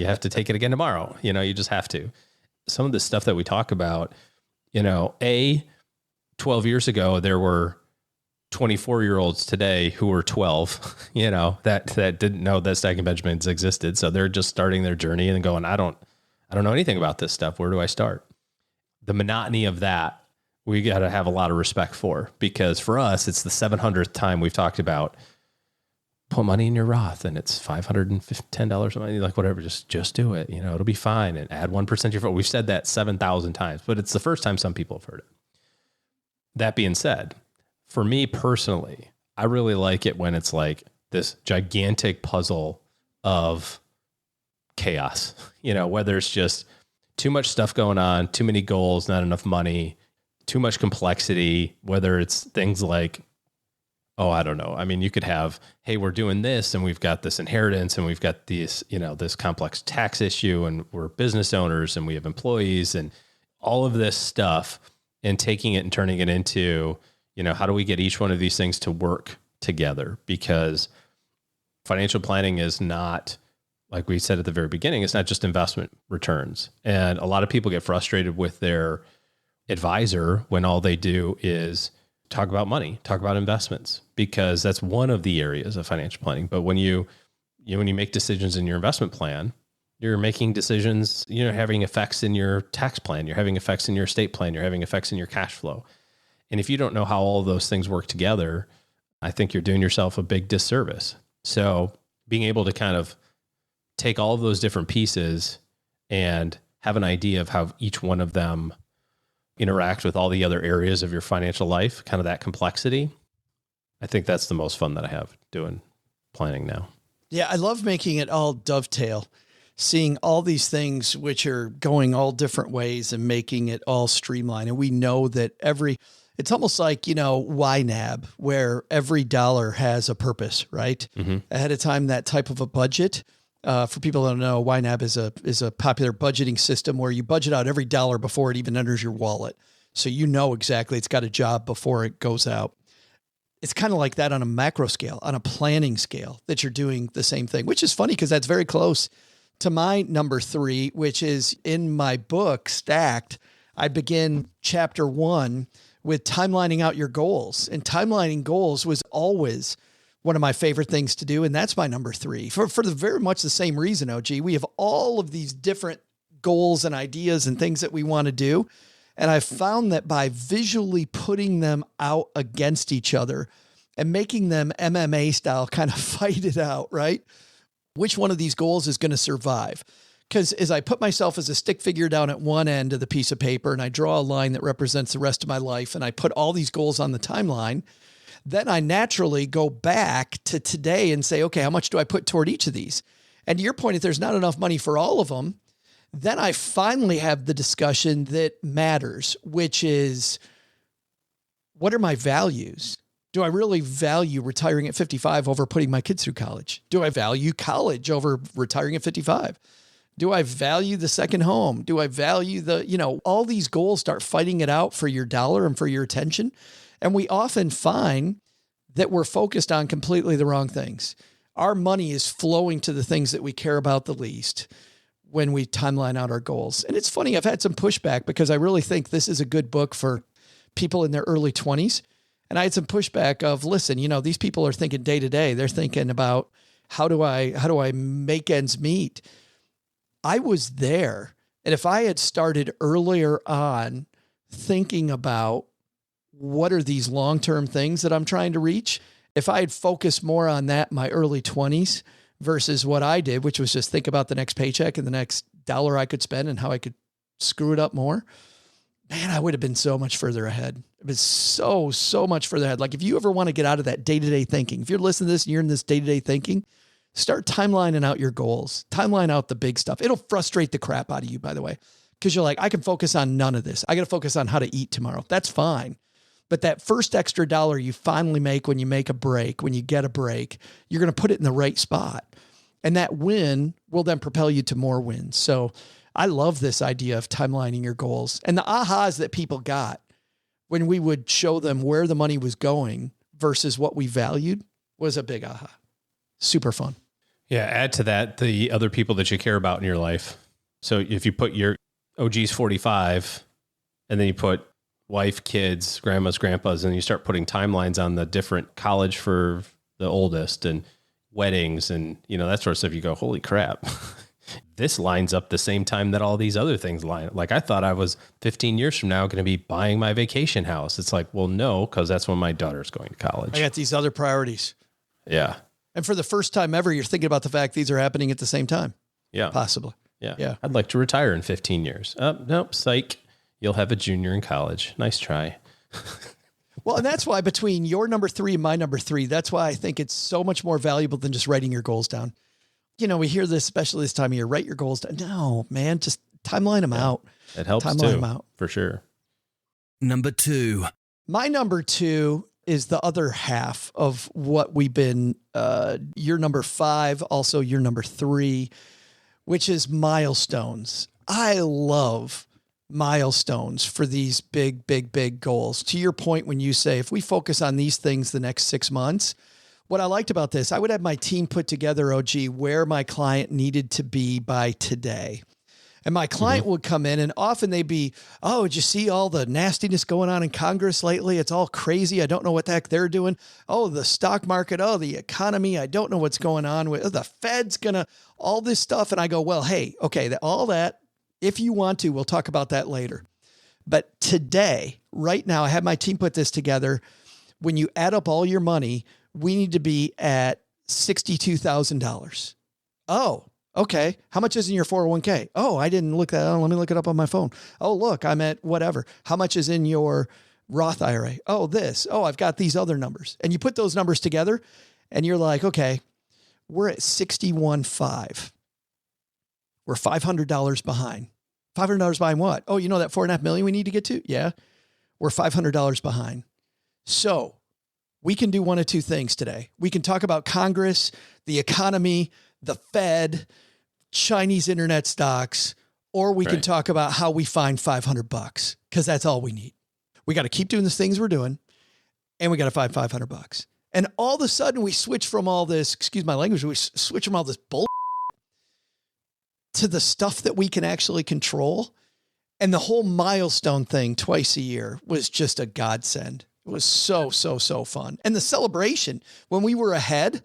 have to take it again tomorrow. You know, you just have to. Some of the stuff that we talk about, you know, 12 years ago, there were 24-year-olds today who were 12, you know, that didn't know that Stacking Benjamins existed. So they're just starting their journey and going, I don't know anything about this stuff. Where do I start? The monotony of that, we got to have a lot of respect for, because for us, it's the 700th time we've talked about put money in your Roth and it's $510 a month, like whatever, just do it. You know, it'll be fine, and add 1% to your phone. We've said that 7,000 times, but it's the first time some people have heard it. That being said, for me personally, I really like it when it's like this gigantic puzzle of chaos, you know, whether it's just too much stuff going on, too many goals, not enough money, too much complexity, whether it's things like, oh, I don't know. I mean, you could have, hey, we're doing this and we've got this inheritance and we've got these, you know, this complex tax issue and we're business owners and we have employees and all of this stuff, and taking it and turning it into, you know, how do we get each one of these things to work together? Because financial planning is not, like we said at the very beginning, it's not just investment returns. And a lot of people get frustrated with their advisor when all they do is talk about money, talk about investments, because that's one of the areas of financial planning. But when you make decisions in your investment plan, You're making decisions, you're having effects in your tax plan, you're having effects in your estate plan, you're having effects in your cash flow. And if you don't know how all of those things work together, I think you're doing yourself a big disservice. So being able to kind of take all of those different pieces and have an idea of how each one of them interact with all the other areas of your financial life, kind of that complexity, I think that's the most fun that I have doing planning now. Yeah, I love making it all dovetail, seeing all these things which are going all different ways and making it all streamlined. And we know that it's almost like, YNAB, where every dollar has a purpose, right? Mm-hmm. Ahead of time, that type of a budget. For people who don't know, YNAB is a popular budgeting system where you budget out every dollar before it even enters your wallet. So you know exactly it's got a job before it goes out. It's kind of like that on a macro scale, on a planning scale, that you're doing the same thing, which is funny because that's very close to my number 3, which is in my book, Stacked. I begin chapter 1 with timelining out your goals. And timelining goals was always one of my favorite things to do. And that's my number 3 for the very much the same reason, OG. We have all of these different goals and ideas and things that we want to do. And I found that by visually putting them out against each other and making them MMA style kind of fight it out, right? Which one of these goals is going to survive? Because as I put myself as a stick figure down at one end of the piece of paper and I draw a line that represents the rest of my life and I put all these goals on the timeline, then I naturally go back to today and say, okay, how much do I put toward each of these? And to your point, if there's not enough money for all of them, then I finally have the discussion that matters, which is, what are my values? Do I really value retiring at 55 over putting my kids through college? Do I value college over retiring at 55? Do I value the second home? Do I value all these goals start fighting it out for your dollar and for your attention. And we often find that we're focused on completely the wrong things. Our money is flowing to the things that we care about the least when we timeline out our goals. And it's funny, I've had some pushback because I really think this is a good book for people in their early 20s. And I had some pushback of, listen, these people are thinking day to day. They're thinking about how do I make ends meet? I was there. And if I had started earlier on thinking about what are these long-term things that I'm trying to reach, if I had focused more on that in my early 20s versus what I did, which was just think about the next paycheck and the next dollar I could spend and how I could screw it up more, man, I would have been so much further ahead. It was so much further ahead. Like if you ever want to get out of that day-to-day thinking, if you're listening to this and you're in this day-to-day thinking, start timelining out your goals, timeline out the big stuff. It'll frustrate the crap out of you, by the way, because you're like, I can focus on none of this. I got to focus on how to eat tomorrow. That's fine. But that first extra dollar you finally make when you make a break, when you get a break, you're going to put it in the right spot. And that win will then propel you to more wins. So I love this idea of timelining your goals. And the ahas that people got when we would show them where the money was going versus what we valued was a big aha. Super fun. Yeah. Add to that the other people that you care about in your life. So if you put your OG's 45 and then you put wife, kids, grandmas, grandpas, and you start putting timelines on the different college for the oldest and weddings and, that sort of stuff, you go, holy crap. This lines up the same time that all these other things line up. Like I thought I was 15 years from now going to be buying my vacation house. It's like, well, no, because that's when my daughter's going to college. I got these other priorities. Yeah. And for the first time ever, you're thinking about the fact these are happening at the same time. Yeah. Possibly. Yeah. I'd like to retire in 15 years. Nope. Psych. You'll have a junior in college. Nice try. Well, and that's why between your number 3 and my number 3, that's why I think it's so much more valuable than just writing your goals down. We hear this, especially this time of year, write your goals down. No, man, just timeline them out. It helps timeline too, them out. For sure. Number 2. My number 2 is the other half of what we've been, your number 5, also your number 3, which is milestones. I love milestones for these big goals. To your point, when you say, if we focus on these things the next 6 months, what I liked about this, I would have my team put together, OG, where my client needed to be by today. And my client would come in and often they'd be, oh, did you see all the nastiness going on in Congress lately? It's all crazy. I don't know what the heck they're doing. Oh, the stock market. Oh, the economy. I don't know what's going on with the Fed's all this stuff. And I go, well, hey, okay, all that, if you want to, we'll talk about that later. But today, right now, I had my team put this together. When you add up all your money, we need to be at $62,000. Oh, okay. How much is in your 401k? Oh, I didn't look that up. Let me look it up on my phone. Oh, look, I'm at whatever. How much is in your Roth IRA? Oh, this. Oh, I've got these other numbers. And you put those numbers together and you're like, okay, we're at 61.5. We're $500 behind. $500 behind what? Oh, you know that $4.5 million we need to get to? Yeah. We're $500 behind. So we can do one of two things today. We can talk about Congress, the economy, the Fed, Chinese internet stocks, or we can talk about how we find $500 because that's all we need. We got to keep doing the things we're doing and we got to find $500. And all of a sudden we switch from all this, excuse my language, we switch from all this bull to the stuff that we can actually control. And the whole milestone thing twice a year was just a godsend. It was so fun. And the celebration, when we were ahead,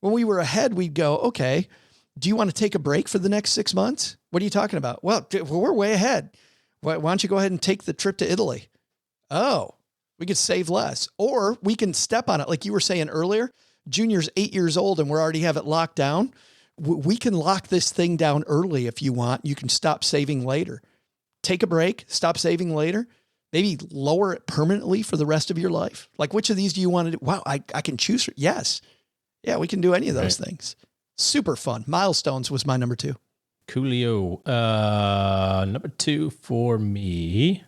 we'd go, okay, do you want to take a break for the next 6 months? What are you talking about? Well, we're way ahead. Why don't you go ahead and take the trip to Italy? Oh, we could save less. Or we can step on it. Like you were saying earlier, Junior's 8 years old and we already have it locked down. We can lock this thing down early if you want. You can stop saving later. Take a break, stop saving later, maybe lower it permanently for the rest of your life. Like which of these do you want to do? Wow, I can choose. Yes. Yeah, we can do any of those things. Super fun. Milestones was my number 2. Coolio. Number 2 for me.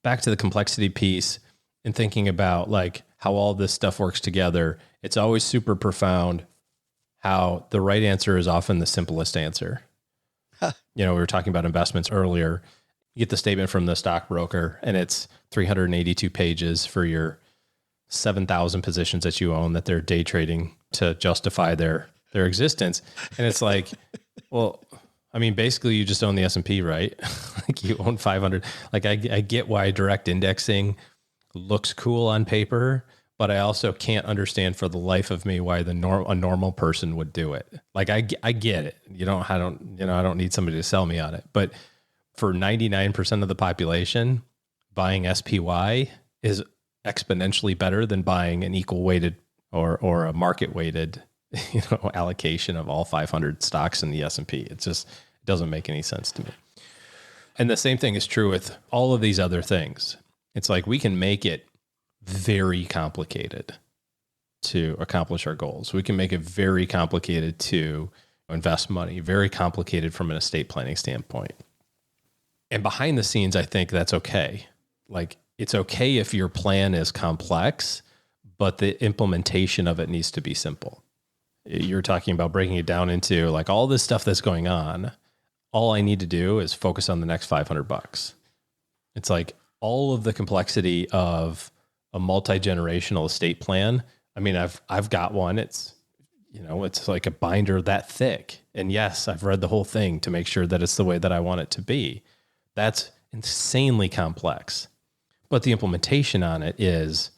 Back to the complexity piece and thinking about like how all this stuff works together. It's always super profound how the right answer is often the simplest answer. You know, we were talking about investments earlier. You get the statement from the stockbroker and it's 382 pages for your 7,000 positions that you own that they're day trading to justify their existence. And it's like, well, I mean, basically you just own the S&P, right? Like you own 500. Like I get why direct indexing looks cool on paper, but I also can't understand for the life of me why a normal person would do it. Like I get it. I don't need somebody to sell me on it. But for 99% of the population, buying SPY is exponentially better than buying an equal weighted or a market weighted, allocation of all 500 stocks in the S&P. It doesn't make any sense to me. And the same thing is true with all of these other things. It's like we can make it very complicated to accomplish our goals. We can make it very complicated to invest money, very complicated from an estate planning standpoint. And behind the scenes, I think that's okay. Like it's okay if your plan is complex, but the implementation of it needs to be simple. You're talking about breaking it down into like all this stuff that's going on. All I need to do is focus on the next $500. It's like all of the complexity of a multi-generational estate plan. I mean, I've got one. It's like a binder that thick. And yes, I've read the whole thing to make sure that it's the way that I want it to be. That's insanely complex. But the implementation on it is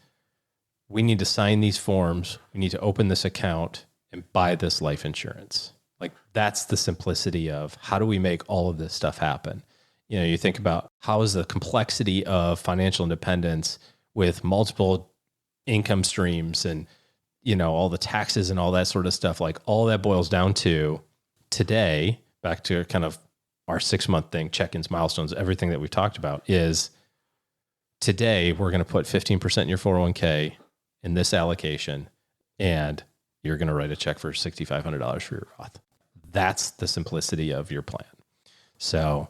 we need to sign these forms. We need to open this account and buy this life insurance. Like that's the simplicity of how do we make all of this stuff happen? You think about how is the complexity of financial independence with multiple income streams and, all the taxes and all that sort of stuff. Like all that boils down to today, back to kind of our 6-month thing, check-ins, milestones, everything that we've talked about is today we're going to put 15% in your 401k in this allocation and you're going to write a check for $6,500 for your Roth. That's the simplicity of your plan. So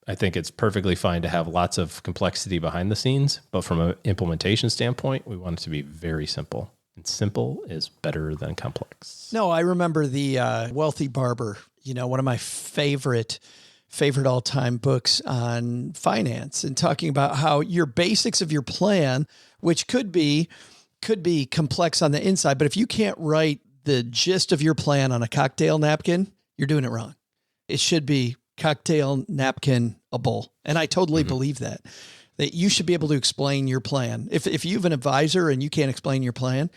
I think it's perfectly fine to have lots of complexity behind the scenes, but from an implementation standpoint, we want it to be very simple. And simple is better than complex. No, I remember the Wealthy Barber, one of my favorite all-time books on finance and talking about how your basics of your plan, which could be complex on the inside, but if you can't write the gist of your plan on a cocktail napkin, you're doing it wrong. it should be cocktail, napkin, a bowl. And I totally believe that you should be able to explain your plan. If you have an advisor and you can't explain your plan,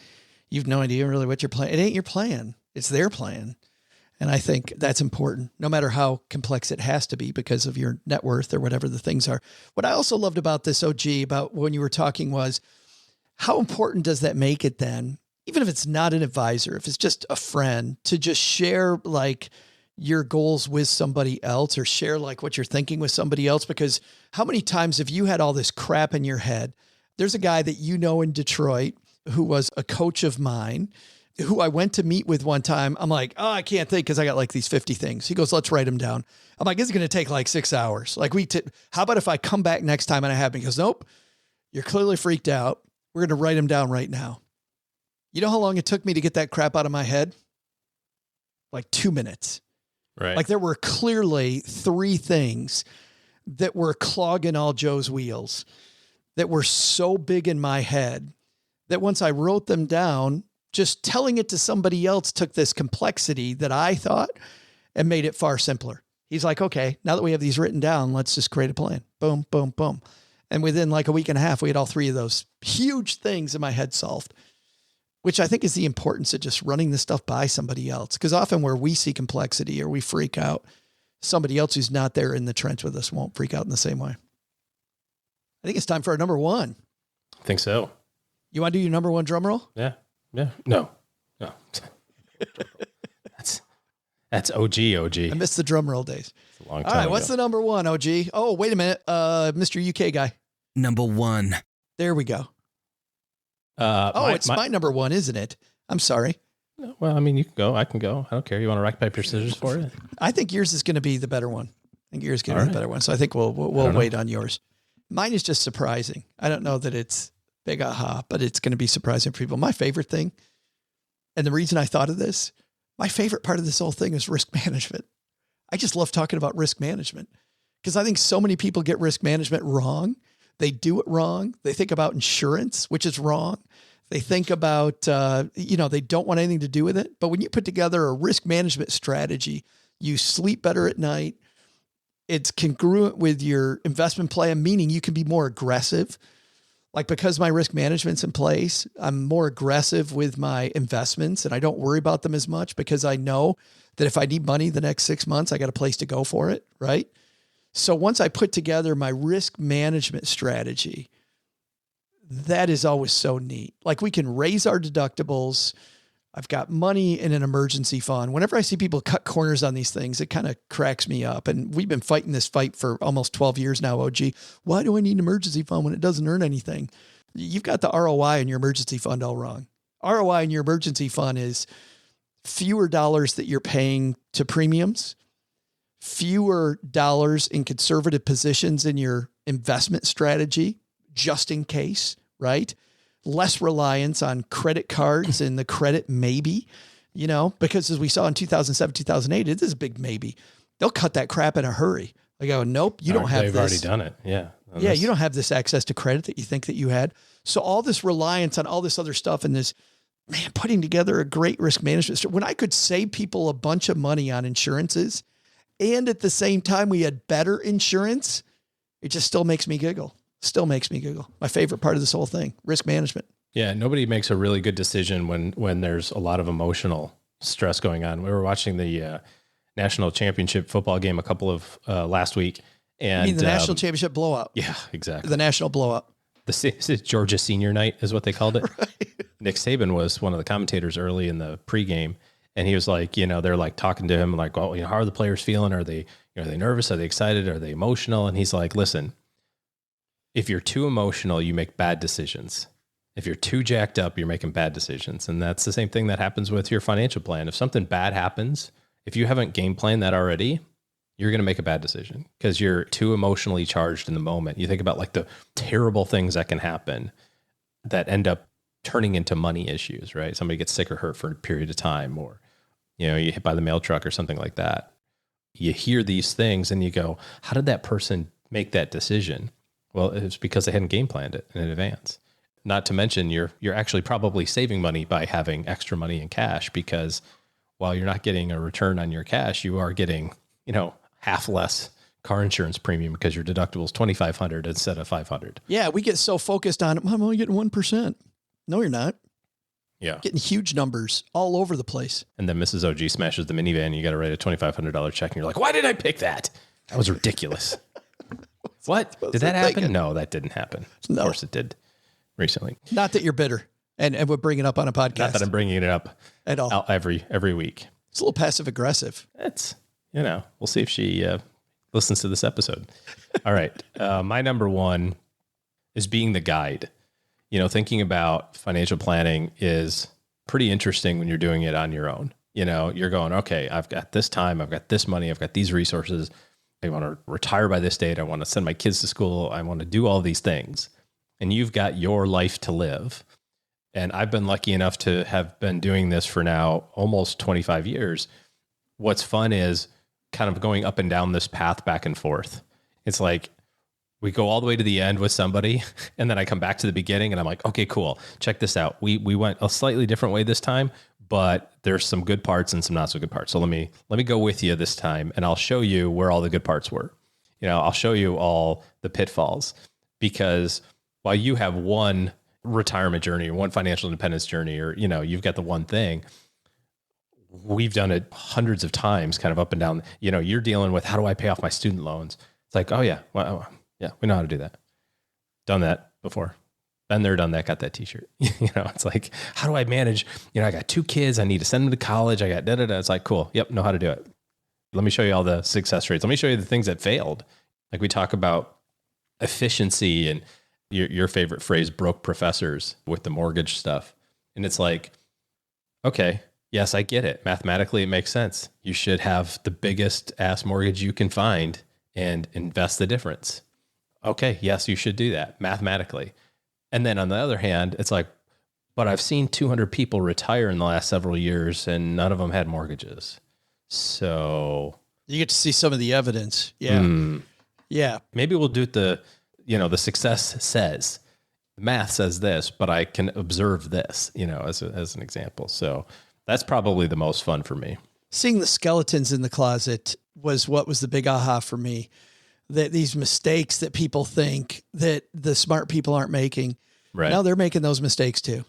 you've no idea really what your plan. It ain't your plan. It's their plan. And I think that's important, no matter how complex it has to be because of your net worth or whatever the things are. What I also loved about this, OG, about when you were talking was how important does that make it then, even if it's not an advisor, if it's just a friend, to just share like your goals with somebody else or share like what you're thinking with somebody else? Because how many times have you had all this crap in your head? There's a guy that you know in Detroit who was a coach of mine, who I went to meet with one time. I'm like, oh, I can't think because I got like these 50 things. He goes, let's write them down. I'm like, it's going to take like 6 hours. Like how about if I come back next time and I have him? He goes, nope, you're clearly freaked out. We're going to write them down right now. You know how long it took me to get that crap out of my head? Like 2 minutes. Right. Like there were clearly 3 things that were clogging all Joe's wheels that were so big in my head that once I wrote them down, just telling it to somebody else took this complexity that I thought and made it far simpler. He's like, okay, now that we have these written down, let's just create a plan. Boom, boom, boom. And within like a week and a half, we had all 3 of those huge things in my head solved, which I think is the importance of just running this stuff by somebody else. Because often where we see complexity or we freak out, somebody else who's not there in the trench with us won't freak out in the same way. I think it's time for our number 1. I think so. You want to do your number 1 drum roll? Yeah. No. That's OG. I missed the drum roll days. It's a long time All right, ago. what's the number 1, OG? Oh, wait a minute. Mr. UK guy. Number 1. There we go. It's my number 1, isn't it? I'm sorry. Well, I mean, you can go. I can go. I don't care. You want to rock, paper, scissors for it? I think yours is going to be the better one. I think yours is going to be the better one. So I think we'll wait on yours. Mine is just surprising. I don't know that it's big aha, but it's going to be surprising for people. My favorite thing, and the reason I thought of this, my favorite part of this whole thing is risk management. I just love talking about risk management because I think so many people get risk management wrong. They do it wrong. They think about insurance, which is wrong. They think about, they don't want anything to do with it. But when you put together a risk management strategy, you sleep better at night. It's congruent with your investment plan, meaning you can be more aggressive. Like because my risk management's in place, I'm more aggressive with my investments and I don't worry about them as much because I know that if I need money the next 6 months, I got a place to go for it. Right. So once I put together my risk management strategy, that is always so neat. Like we can raise our deductibles. I've got money in an emergency fund. Whenever I see people cut corners on these things, it kind of cracks me up. And we've been fighting this fight for almost 12 years now, OG. Why do I need an emergency fund when it doesn't earn anything? You've got the ROI in your emergency fund all wrong. ROI in your emergency fund is fewer dollars that you're paying to premiums, fewer dollars in conservative positions in your investment strategy, just in case, right? Less reliance on credit cards and the credit maybe, because as we saw in 2007, 2008, it is a big maybe. They'll cut that crap in a hurry. They go, nope, you don't have this. They've already done it. Yeah. You don't have this access to credit that you think that you had. So all this reliance on all this other stuff and this, putting together a great risk management. When I could save people a bunch of money on insurances and at the same time we had better insurance, it just still makes me giggle. My favorite part of this whole thing, risk management. Yeah. Nobody makes a really good decision when there's a lot of emotional stress going on. We were watching the national championship football game a couple of last week. And you mean the national championship blowout? Yeah, exactly. The national blowout. The Georgia senior night is what they called it. Right. Nick Saban was one of the commentators early in the pregame. And he was like, they're like talking to him like, well, how are the players feeling? Are they nervous? Are they excited? Are they emotional? And he's like, listen, if you're too emotional, you make bad decisions. If you're too jacked up, you're making bad decisions. And that's the same thing that happens with your financial plan. If something bad happens, if you haven't game planned that already, you're going to make a bad decision because you're too emotionally charged in the moment. You think about like the terrible things that can happen that end up turning into money issues, right? Somebody gets sick or hurt for a period of time, or, you hit by the mail truck or something like that. You hear these things and you go, how did that person make that decision? Well, it's because they hadn't game planned it in advance. Not to mention you're actually probably saving money by having extra money in cash, because while you're not getting a return on your cash, you are getting half less car insurance premium because your deductible is $2,500 instead of $500. Yeah, we get so focused on, I'm only getting 1%. No, you're not. Yeah. Getting huge numbers all over the place. And then Mrs. OG smashes the minivan. You got to write a $2,500 check. And you're like, why did I pick that? That was ridiculous. What? Did that happen? Thinking? No, that didn't happen. No. Of course it did recently. Not that you're bitter and would bring it up on a podcast. Not that I'm bringing it up at all. Every week. It's a little passive aggressive. It's, we'll see if she listens to this episode. All right. My number one is being the guide. Thinking about financial planning is pretty interesting when you're doing it on your own. You're going, okay, I've got this time, I've got this money, I've got these resources. I want to retire by this date. I want to send my kids to school. I want to do all these things. And you've got your life to live. And I've been lucky enough to have been doing this for now almost 25 years. What's fun is kind of going up and down this path back and forth. It's like we go all the way to the end with somebody, and then I come back to the beginning and I'm like, okay, cool. Check this out. We went a slightly different way this time, but there's some good parts and some not so good parts. So let me go with you this time, and I'll show you where all the good parts were. I'll show you all the pitfalls, because while you have one retirement journey or one financial independence journey, or, you've got the one thing, we've done it hundreds of times, kind of up and down. You're dealing with, how do I pay off my student loans? It's like, oh yeah, well, yeah, we know how to do that. Done that before. Been there, done that, got that t-shirt. It's like, how do I manage? I got 2 kids. I need to send them to college. I got da-da-da. It's like, cool. Yep. Know how to do it. Let me show you all the success rates. Let me show you the things that failed. Like we talk about efficiency and your favorite phrase, broke professors, with the mortgage stuff. And it's like, okay, yes, I get it. Mathematically, it makes sense. You should have the biggest ass mortgage you can find and invest the difference. Okay, yes, you should do that mathematically. And then on the other hand, it's like, but I've seen 200 people retire in the last several years and none of them had mortgages. So you get to see some of the evidence. Yeah. Yeah. Maybe we'll do it the success says, math says this, but I can observe this, as an example. So that's probably the most fun for me. Seeing the skeletons in the closet was what was the big aha for me. That these mistakes that people think that the smart people aren't making, right now they're making those mistakes too.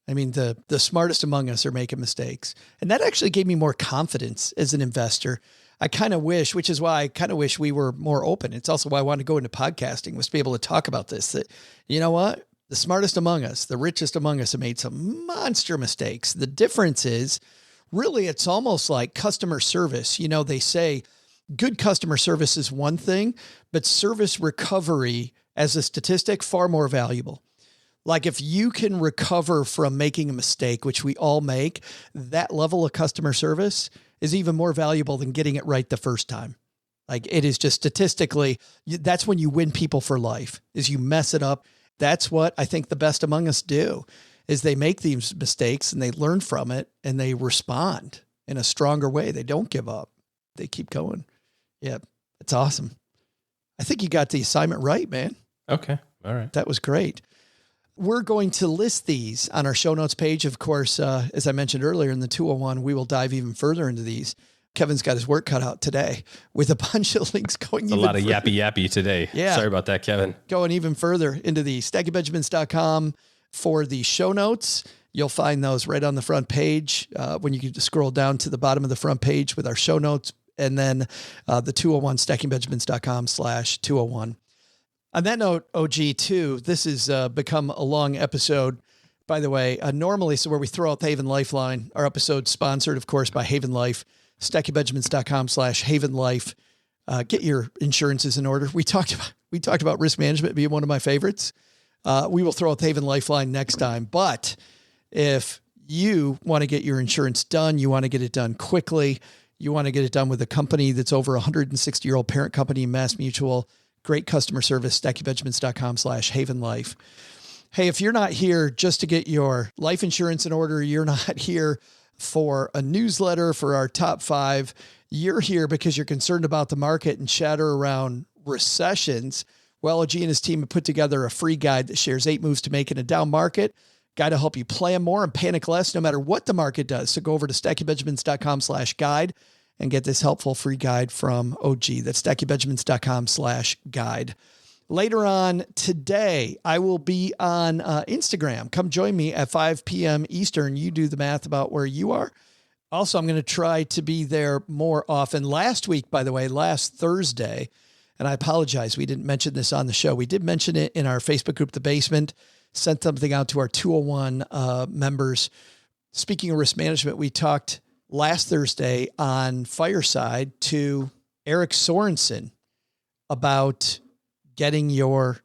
I mean, the smartest among us are making mistakes. And that actually gave me more confidence as an investor. I kind of wish, which is why I kind of wish we were more open. It's also why I wanted to go into podcasting, was to be able to talk about this, that, you know what, the smartest among us, the richest among us have made some monster mistakes. The difference is really, it's almost like customer service. They say good customer service is one thing, but service recovery as a statistic, far more valuable. Like if you can recover from making a mistake, which we all make, that level of customer service is even more valuable than getting it right the first time. Like it is just statistically, that's when you win people for life, is you mess it up. That's what I think the best among us do, is they make these mistakes and they learn from it and they respond in a stronger way. They don't give up. They keep going. Yeah, it's awesome. I think you got the assignment right, man. Okay. All right. That was great. We're going to list these on our show notes page. Of course, as I mentioned earlier in the 201, we will dive even further into these. Kevin's got his work cut out today with a bunch of links going. It's a lot of yappy today. Yeah. Sorry about that, Kevin. Going even further into the StackyBenjamins.com for the show notes. You'll find those right on the front page when you scroll down to the bottom of the front page with our show notes. And then the 201, StackingBenjamins.com/201. On that note, OG, too, this has become a long episode. By the way, normally, so where we throw out the Haven Lifeline, our episode sponsored, of course, by Haven Life, StackyBenjamins.com/Haven Life. Get your insurances in order. We talked about risk management being one of my favorites. We will throw out the Haven Lifeline next time. But if you want to get your insurance done, you want to get it done quickly, you want to get it done with a company that's over 160-year-old parent company, Mass Mutual, great customer service, StackyBenjamins.com/Haven Life. Hey, if you're not here just to get your life insurance in order, you're not here for a newsletter for our top 5, you're here because you're concerned about the market and chatter around recessions. Well, OG and his team have put together a free guide that shares 8 moves to make in a down market. Guide to help you plan more and panic less no matter what the market does. So go over to StackyBenjamins.com/guide and get this helpful free guide from OG. That's stackingbenjamins.com/guide. Later on today, I will be on Instagram. Come join me at 5 p.m. Eastern. You do the math about where you are. Also, I'm going to try to be there more often. Last week, by the way, last Thursday, and I apologize, we didn't mention this on the show. We did mention it in our Facebook group, The Basement, sent something out to our 201 members. Speaking of risk management, we talked last Thursday on Fireside to Eric Sorensen about getting your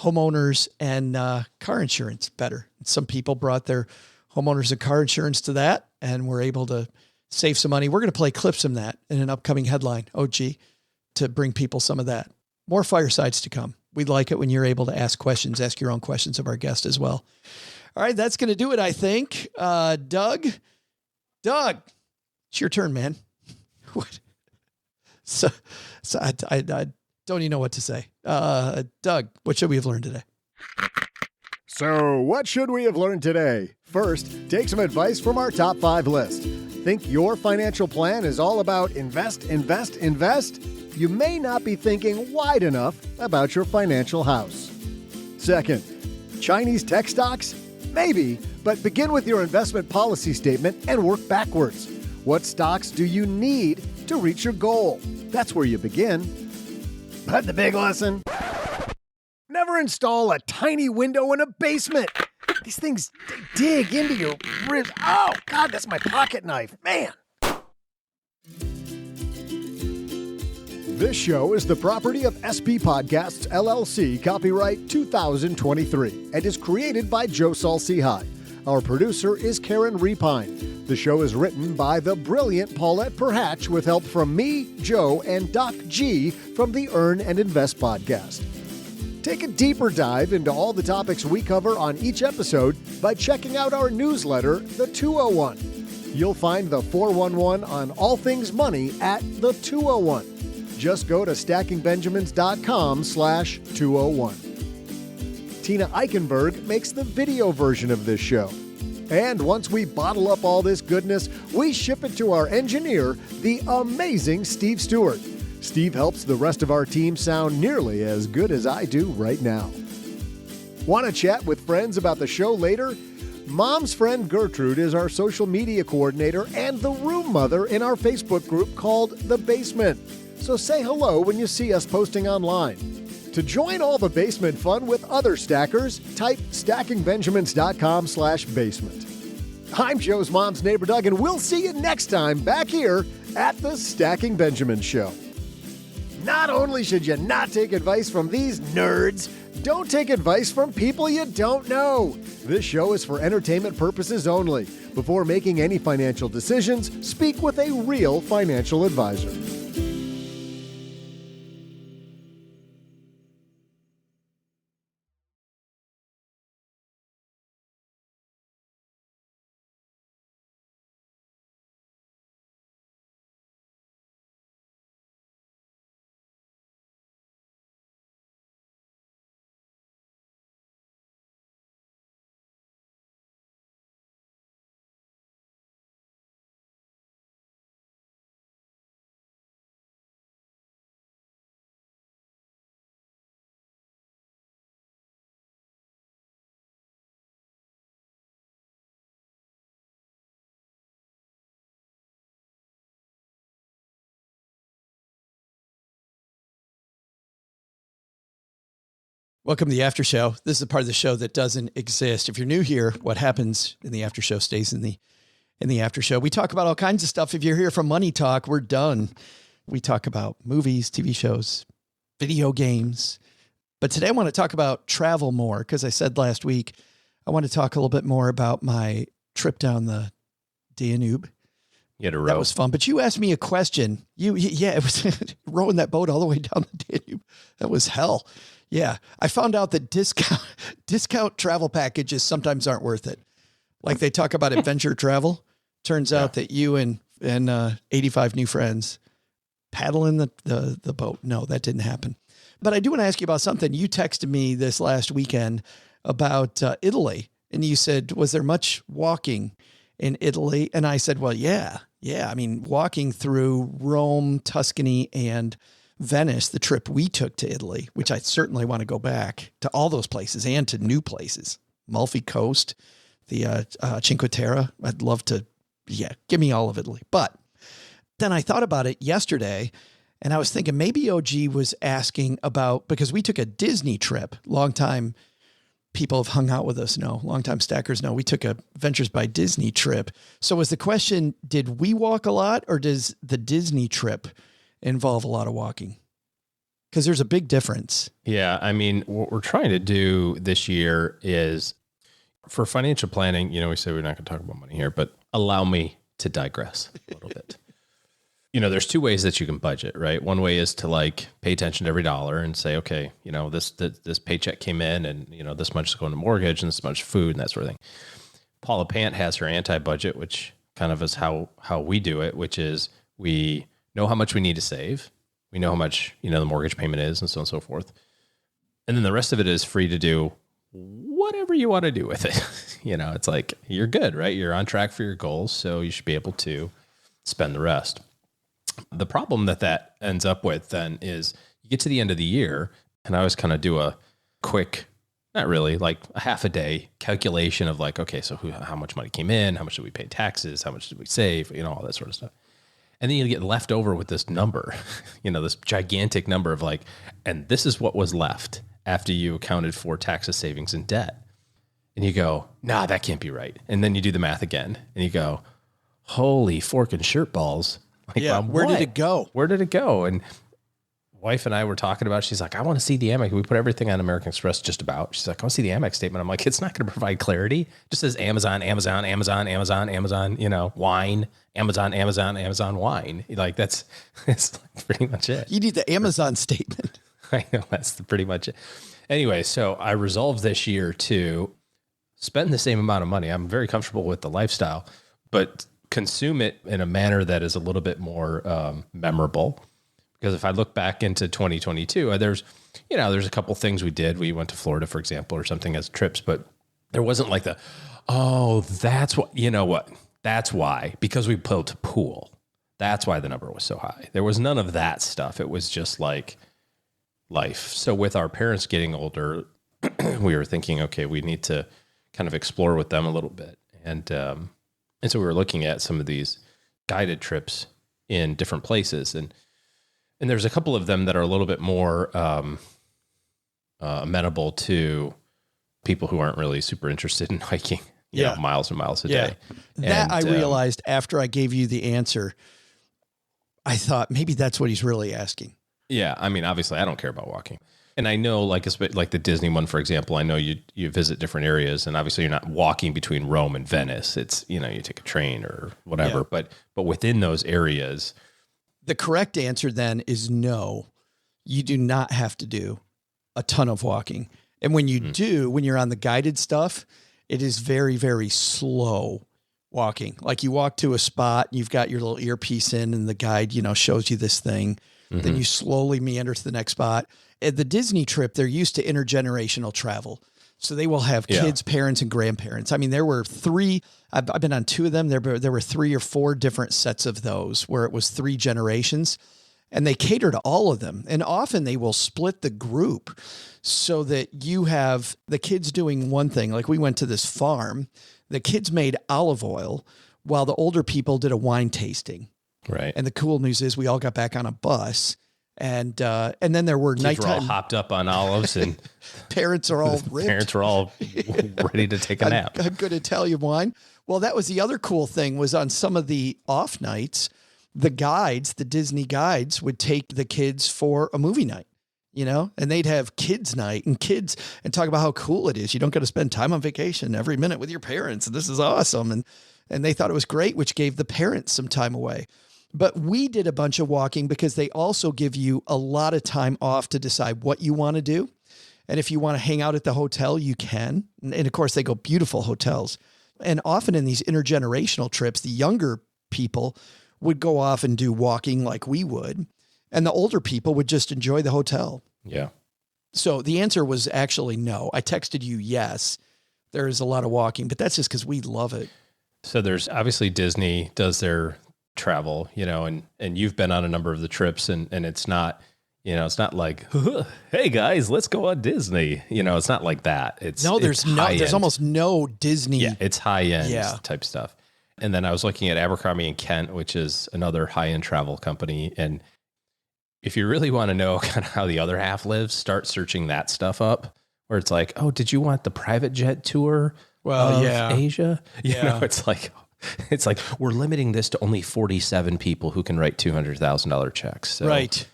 homeowners and car insurance better. Some people brought their homeowners and car insurance to that and were able to save some money. We're going to play clips from that in an upcoming headline, OG, to bring people some of that. More Firesides to come. We'd like it when you're able to ask questions, ask your own questions of our guest as well. All right, that's going to do it, I think. Doug, it's your turn, man. What? So I don't even know what to say. Doug, what should we have learned today? So, what should we have learned today? First, take some advice from our top 5 list. Think your financial plan is all about invest, invest, invest? You may not be thinking wide enough about your financial house. Second, Chinese tech stocks? Maybe, but begin with your investment policy statement and work backwards. What stocks do you need to reach your goal? That's where you begin. But the big lesson? Never install a tiny window in a basement. These things dig into your ribs. Oh, God, that's my pocket knife. Man. This show is the property of SP Podcasts, LLC, copyright 2023, and is created by Joe Saul-Sehy. Our producer is Karen Repine. The show is written by the brilliant Paulette Perhatch with help from me, Joe, and Doc G from the Earn and Invest podcast. Take a deeper dive into all the topics we cover on each episode by checking out our newsletter, The 201. You'll find the 411 on all things money at The 201. Just go to stackingbenjamins.com/201. Tina Eichenberg makes the video version of this show. And once we bottle up all this goodness, we ship it to our engineer, the amazing Steve Stewart. Steve helps the rest of our team sound nearly as good as I do right now. Want to chat with friends about the show later? Mom's friend Gertrude is our social media coordinator and the room mother in our Facebook group called The Basement. So say hello when you see us posting online. To join all the basement fun with other stackers, type stackingbenjamins.com/basement. I'm Joe's mom's neighbor Doug, and we'll see you next time back here at the Stacking Benjamins Show. Not only should you not take advice from these nerds, don't take advice from people you don't know. This show is for entertainment purposes only. Before making any financial decisions, speak with a real financial advisor. Welcome to the after show. This is the part of the show that doesn't exist. If you're new here, what happens in the after show stays in the after show. We talk about all kinds of stuff. If you're here from Money Talk, we're done. We talk about movies, TV shows, video games. But today I want to talk about travel more because I said last week, I want to talk a little bit more about my trip down the Danube. You had a row. That was fun. But you asked me a question. Yeah, it was rowing that boat all the way down the Danube. That was hell. Yeah, I found out that discount travel packages sometimes aren't worth it. Like they talk about adventure travel. Turns out that you and 85 new friends paddle in the boat. No, that didn't happen. But I do want to ask you about something. You texted me this last weekend about Italy, and you said, was there much walking in Italy? And I said, well, yeah, Yeah. I mean, walking through Rome, Tuscany, and Venice, the trip we took to Italy, which I certainly want to go back to all those places and to new places, Amalfi Coast, the Cinque Terre. I'd love to, give me all of Italy. But then I thought about it yesterday, and I was thinking maybe OG was asking about, because we took a Disney trip, longtime people have hung out with us know, longtime stackers know, we took a Ventures by Disney trip. So was the question, did we walk a lot, or does the Disney trip involve a lot of walking? Because there's a big difference. Yeah. I mean, what we're trying to do this year is for financial planning, we say we're not going to talk about money here, but allow me to digress a little bit. There's two ways that you can budget, right? One way is to pay attention to every dollar and say, okay, this paycheck came in and, this much is going to mortgage and this much food and that sort of thing. Paula Pant has her anti-budget, which kind of is how we do it, which is we know how much we need to save. We know how much, the mortgage payment is and so on and so forth. And then the rest of it is free to do whatever you want to do with it. It's like, you're good, right? You're on track for your goals. So you should be able to spend the rest. The problem that ends up with then is you get to the end of the year, and I always kind of do a quick, not really, a half a day calculation of okay, so how much money came in, how much did we pay taxes, how much did we save, all that sort of stuff. And then you get left over with this number, this gigantic number of and this is what was left after you accounted for taxes, savings, and debt. And you go, nah, that can't be right. And then you do the math again, and you go, holy fork and shirt balls. Where did it go? Where did it go? And wife and I were talking about it. She's like, I want to see the Amex. We put everything on American Express just about. She's like, I want to see the Amex statement. I'm like, it's not going to provide clarity. It just says Amazon, Amazon, Amazon, Amazon, Amazon, wine, Amazon, Amazon, Amazon, wine. That's pretty much it. You need the Amazon statement. I know, that's pretty much it. Anyway, so I resolved this year to spend the same amount of money. I'm very comfortable with the lifestyle, but consume it in a manner that is a little bit more memorable. Because if I look back into 2022, there's a couple things we did. We went to Florida, for example, or something as trips, but there wasn't that's what, that's why, because we built a pool. That's why the number was so high. There was none of that stuff. It was just life. So with our parents getting older, we were thinking, okay, we need to kind of explore with them a little bit. And so we were looking at some of these guided trips in different places. And there's a couple of them that are a little bit more amenable to people who aren't really super interested in hiking, miles and miles a day. That I realized after I gave you the answer, I thought maybe that's what he's really asking. Yeah. I mean, obviously I don't care about walking. And I know like the Disney one, for example, I know you visit different areas and obviously you're not walking between Rome and Venice. It's, you take a train or whatever, but within those areas. The correct answer then is no, you do not have to do a ton of walking. And when you do, when you're on the guided stuff, it is very, very slow walking. Like you walk to a spot, you've got your little earpiece in and the guide, shows you this thing. Mm-hmm. Then you slowly meander to the next spot. At the Disney trip, they're used to intergenerational travel. So they will have kids, parents, and grandparents. I mean, there were three, I've been on two of them. There were 3 or 4 different sets of those where it was 3 generations and they cater to all of them. And often they will split the group so that you have the kids doing one thing. Like we went to this farm, the kids made olive oil while the older people did a wine tasting. Right. And the cool news is we all got back on a bus. And then there were nighttime. We're all hopped up on olives and parents are all ripped. Parents were all ready to take a nap. A good Italian wine. Well, that was the other cool thing was on some of the off nights, the Disney guides would take the kids for a movie night, and they'd have kids night and talk about how cool it is. You don't got to spend time on vacation every minute with your parents. And this is awesome. And they thought it was great, which gave the parents some time away. But we did a bunch of walking because they also give you a lot of time off to decide what you want to do. And if you want to hang out at the hotel, you can. And of course, they go beautiful hotels. And often in these intergenerational trips, the younger people would go off and do walking like we would. And the older people would just enjoy the hotel. Yeah. So the answer was actually no. I texted you, yes, there is a lot of walking, but that's just because we love it. So there's obviously Disney does their travel, and you've been on a number of the trips and it's not, it's not like, hey guys, let's go on Disney. It's not like that. There's almost no Disney. Yeah. It's high end type stuff. And then I was looking at Abercrombie and Kent, which is another high end travel company. And if you really want to know kind of how the other half lives, start searching that stuff up where it's like, oh, did you want the private jet tour of Asia? It's like we're limiting this to only 47 people who can write $200,000 checks. So, right.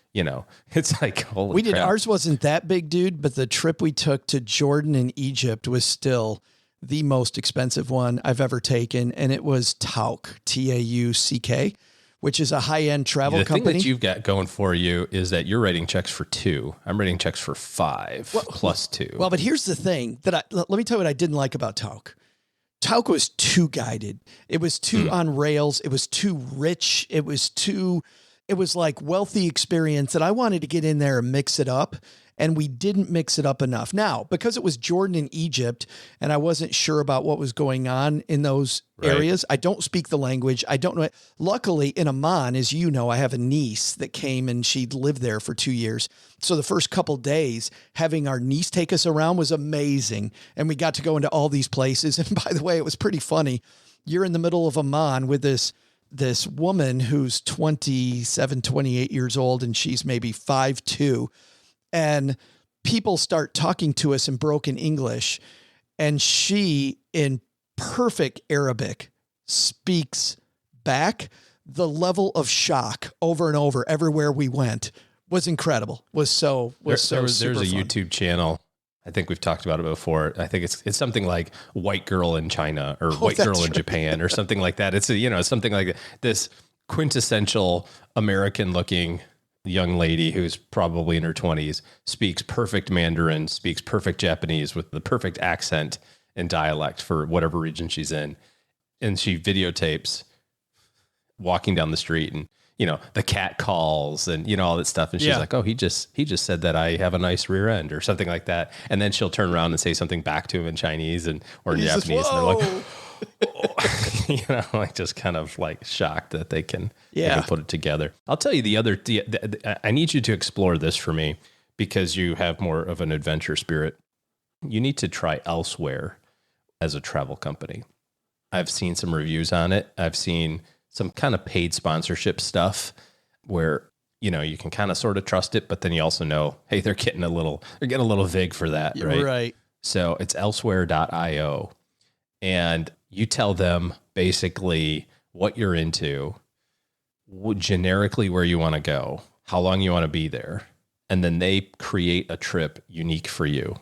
It's like, holy crap. Ours wasn't that big, dude, but the trip we took to Jordan and Egypt was still the most expensive one I've ever taken. And it was Tauck, Tauck, which is a high-end travel company. The thing that you've got going for you is that you're writing checks for 2. I'm writing checks for 5 plus 2. Well, but here's the thing let me tell you what I didn't like about Tauck. Tauck was too guided. It was too on rails. It was too rich. It was like wealthy experience, and I wanted to get in there and mix it up, and we didn't mix it up enough. Now, because it was Jordan and Egypt, and I wasn't sure about what was going on in those areas, I don't speak the language. I don't know it. Luckily, in Amman, as you know, I have a niece that came, and she'd lived there for 2 years. So the first couple days, having our niece take us around was amazing, and we got to go into all these places. And by the way, it was pretty funny. You're in the middle of Amman with this woman who's 27, 28 years old, and she's maybe 5'2", and people start talking to us in broken English, and she, in perfect Arabic, speaks back. The level of shock over and over everywhere we went was incredible. There's a YouTube channel. I think we've talked about it before. I think it's something like White Girl in China or White Girl in Japan or something like that. It's something like this quintessential American looking young lady who's probably in her 20s, speaks perfect Mandarin, speaks perfect Japanese with the perfect accent and dialect for whatever region she's in. And she videotapes walking down the street and, the cat calls and, all that stuff. And she's like, oh, he just said that I have a nice rear end or something like that. And then she'll turn around and say something back to him in Chinese or in Japanese. And they're like, like just kind of like shocked that they can put it together. I'll tell you I need you to explore this for me because you have more of an adventure spirit. You need to try Elsewhere as a travel company. I've seen some reviews on it. I've seen some kind of paid sponsorship stuff where, you can kind of sort of trust it, but then you also know, hey, they're getting a little vig for that. Right. Right. So it's elsewhere.io. And you tell them basically what you're into, generically where you want to go, how long you want to be there. And then they create a trip unique for you.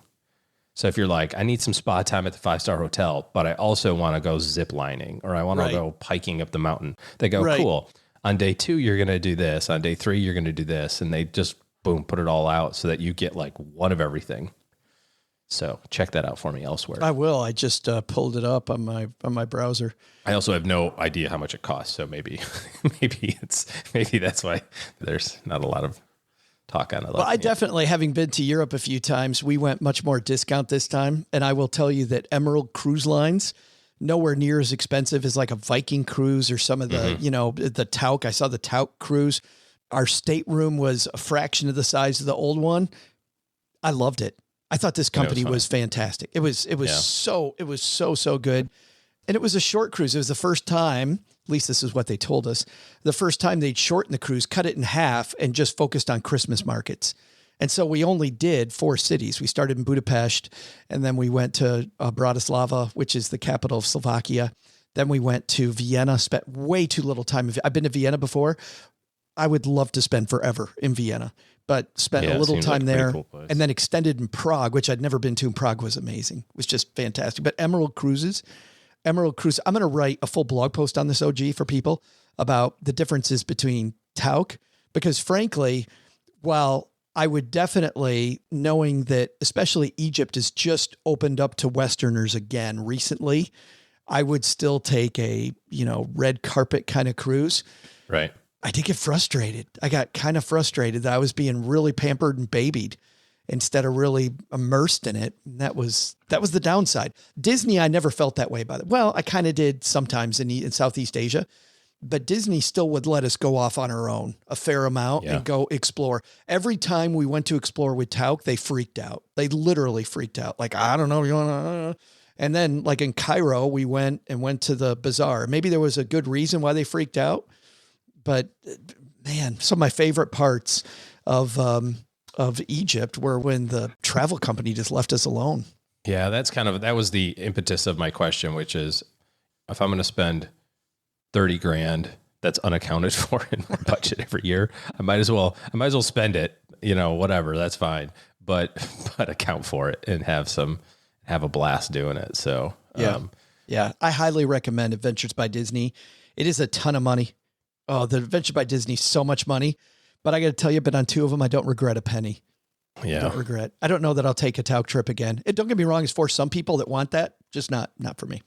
So if you're like, I need some spa time at the 5-star hotel, but I also want to go zip lining or I want to go hiking up the mountain. They go, cool. On day 2, you're going to do this. On day 3, you're going to do this. And they just, boom, put it all out so that you get like one of everything. So check that out for me Elsewhere. I will. I just pulled it up on my browser. I also have no idea how much it costs. So maybe that's why there's not a lot of talk on it. Well, I definitely, having been to Europe a few times, we went much more discount this time. And I will tell you that Emerald Cruise Lines, nowhere near as expensive as like a Viking cruise or some of the, the Tauck. I saw the Tauck cruise. Our stateroom was a fraction of the size of the old one. I loved it. I thought this company was fantastic. It was so good. And it was a short cruise. It was the first time, at least this is what they told us, the first time they'd shortened the cruise, cut it in half, and just focused on Christmas markets. And so we only did 4 cities. We started in Budapest, and then we went to Bratislava, which is the capital of Slovakia. Then we went to Vienna, spent way too little time. I've been to Vienna before. I would love to spend forever in Vienna, but spent a little time there, cool, and then extended in Prague, which I'd never been to, and Prague was amazing. It was just fantastic. But Emerald Cruise, I'm going to write a full blog post on this, OG, for people about the differences between Tauck, because frankly, while I would definitely, knowing that especially Egypt has just opened up to Westerners again recently, I would still take a, red carpet kind of cruise. Right. I did get frustrated. I got kind of frustrated that I was being really pampered and babied instead of really immersed in it. And that was the downside. Disney, I never felt that way about it. Well, I kind of did sometimes in Southeast Asia. but Disney still would let us go off on our own a fair amount and go explore. Every time we went to explore with Tauk, they freaked out. They literally freaked out. Like, I don't know. You want to, and then like in Cairo, we went to the bazaar. Maybe there was a good reason why they freaked out, but man, some of my favorite parts of Egypt were when the travel company just left us alone. Yeah, that was the impetus of my question, which is if I'm going to spend 30 grand that's unaccounted for in my budget every year, I might as well spend it, whatever, that's fine. But account for it and have a blast doing it. So, yeah, I highly recommend Adventures by Disney. It is a ton of money. Oh, the Adventures by Disney, so much money, but I got to tell you, but on 2 of them, I don't regret a penny. Yeah. Don't regret. I don't know that I'll take a Tauk trip again. Don't get me wrong. It's for some people that want that, just not for me.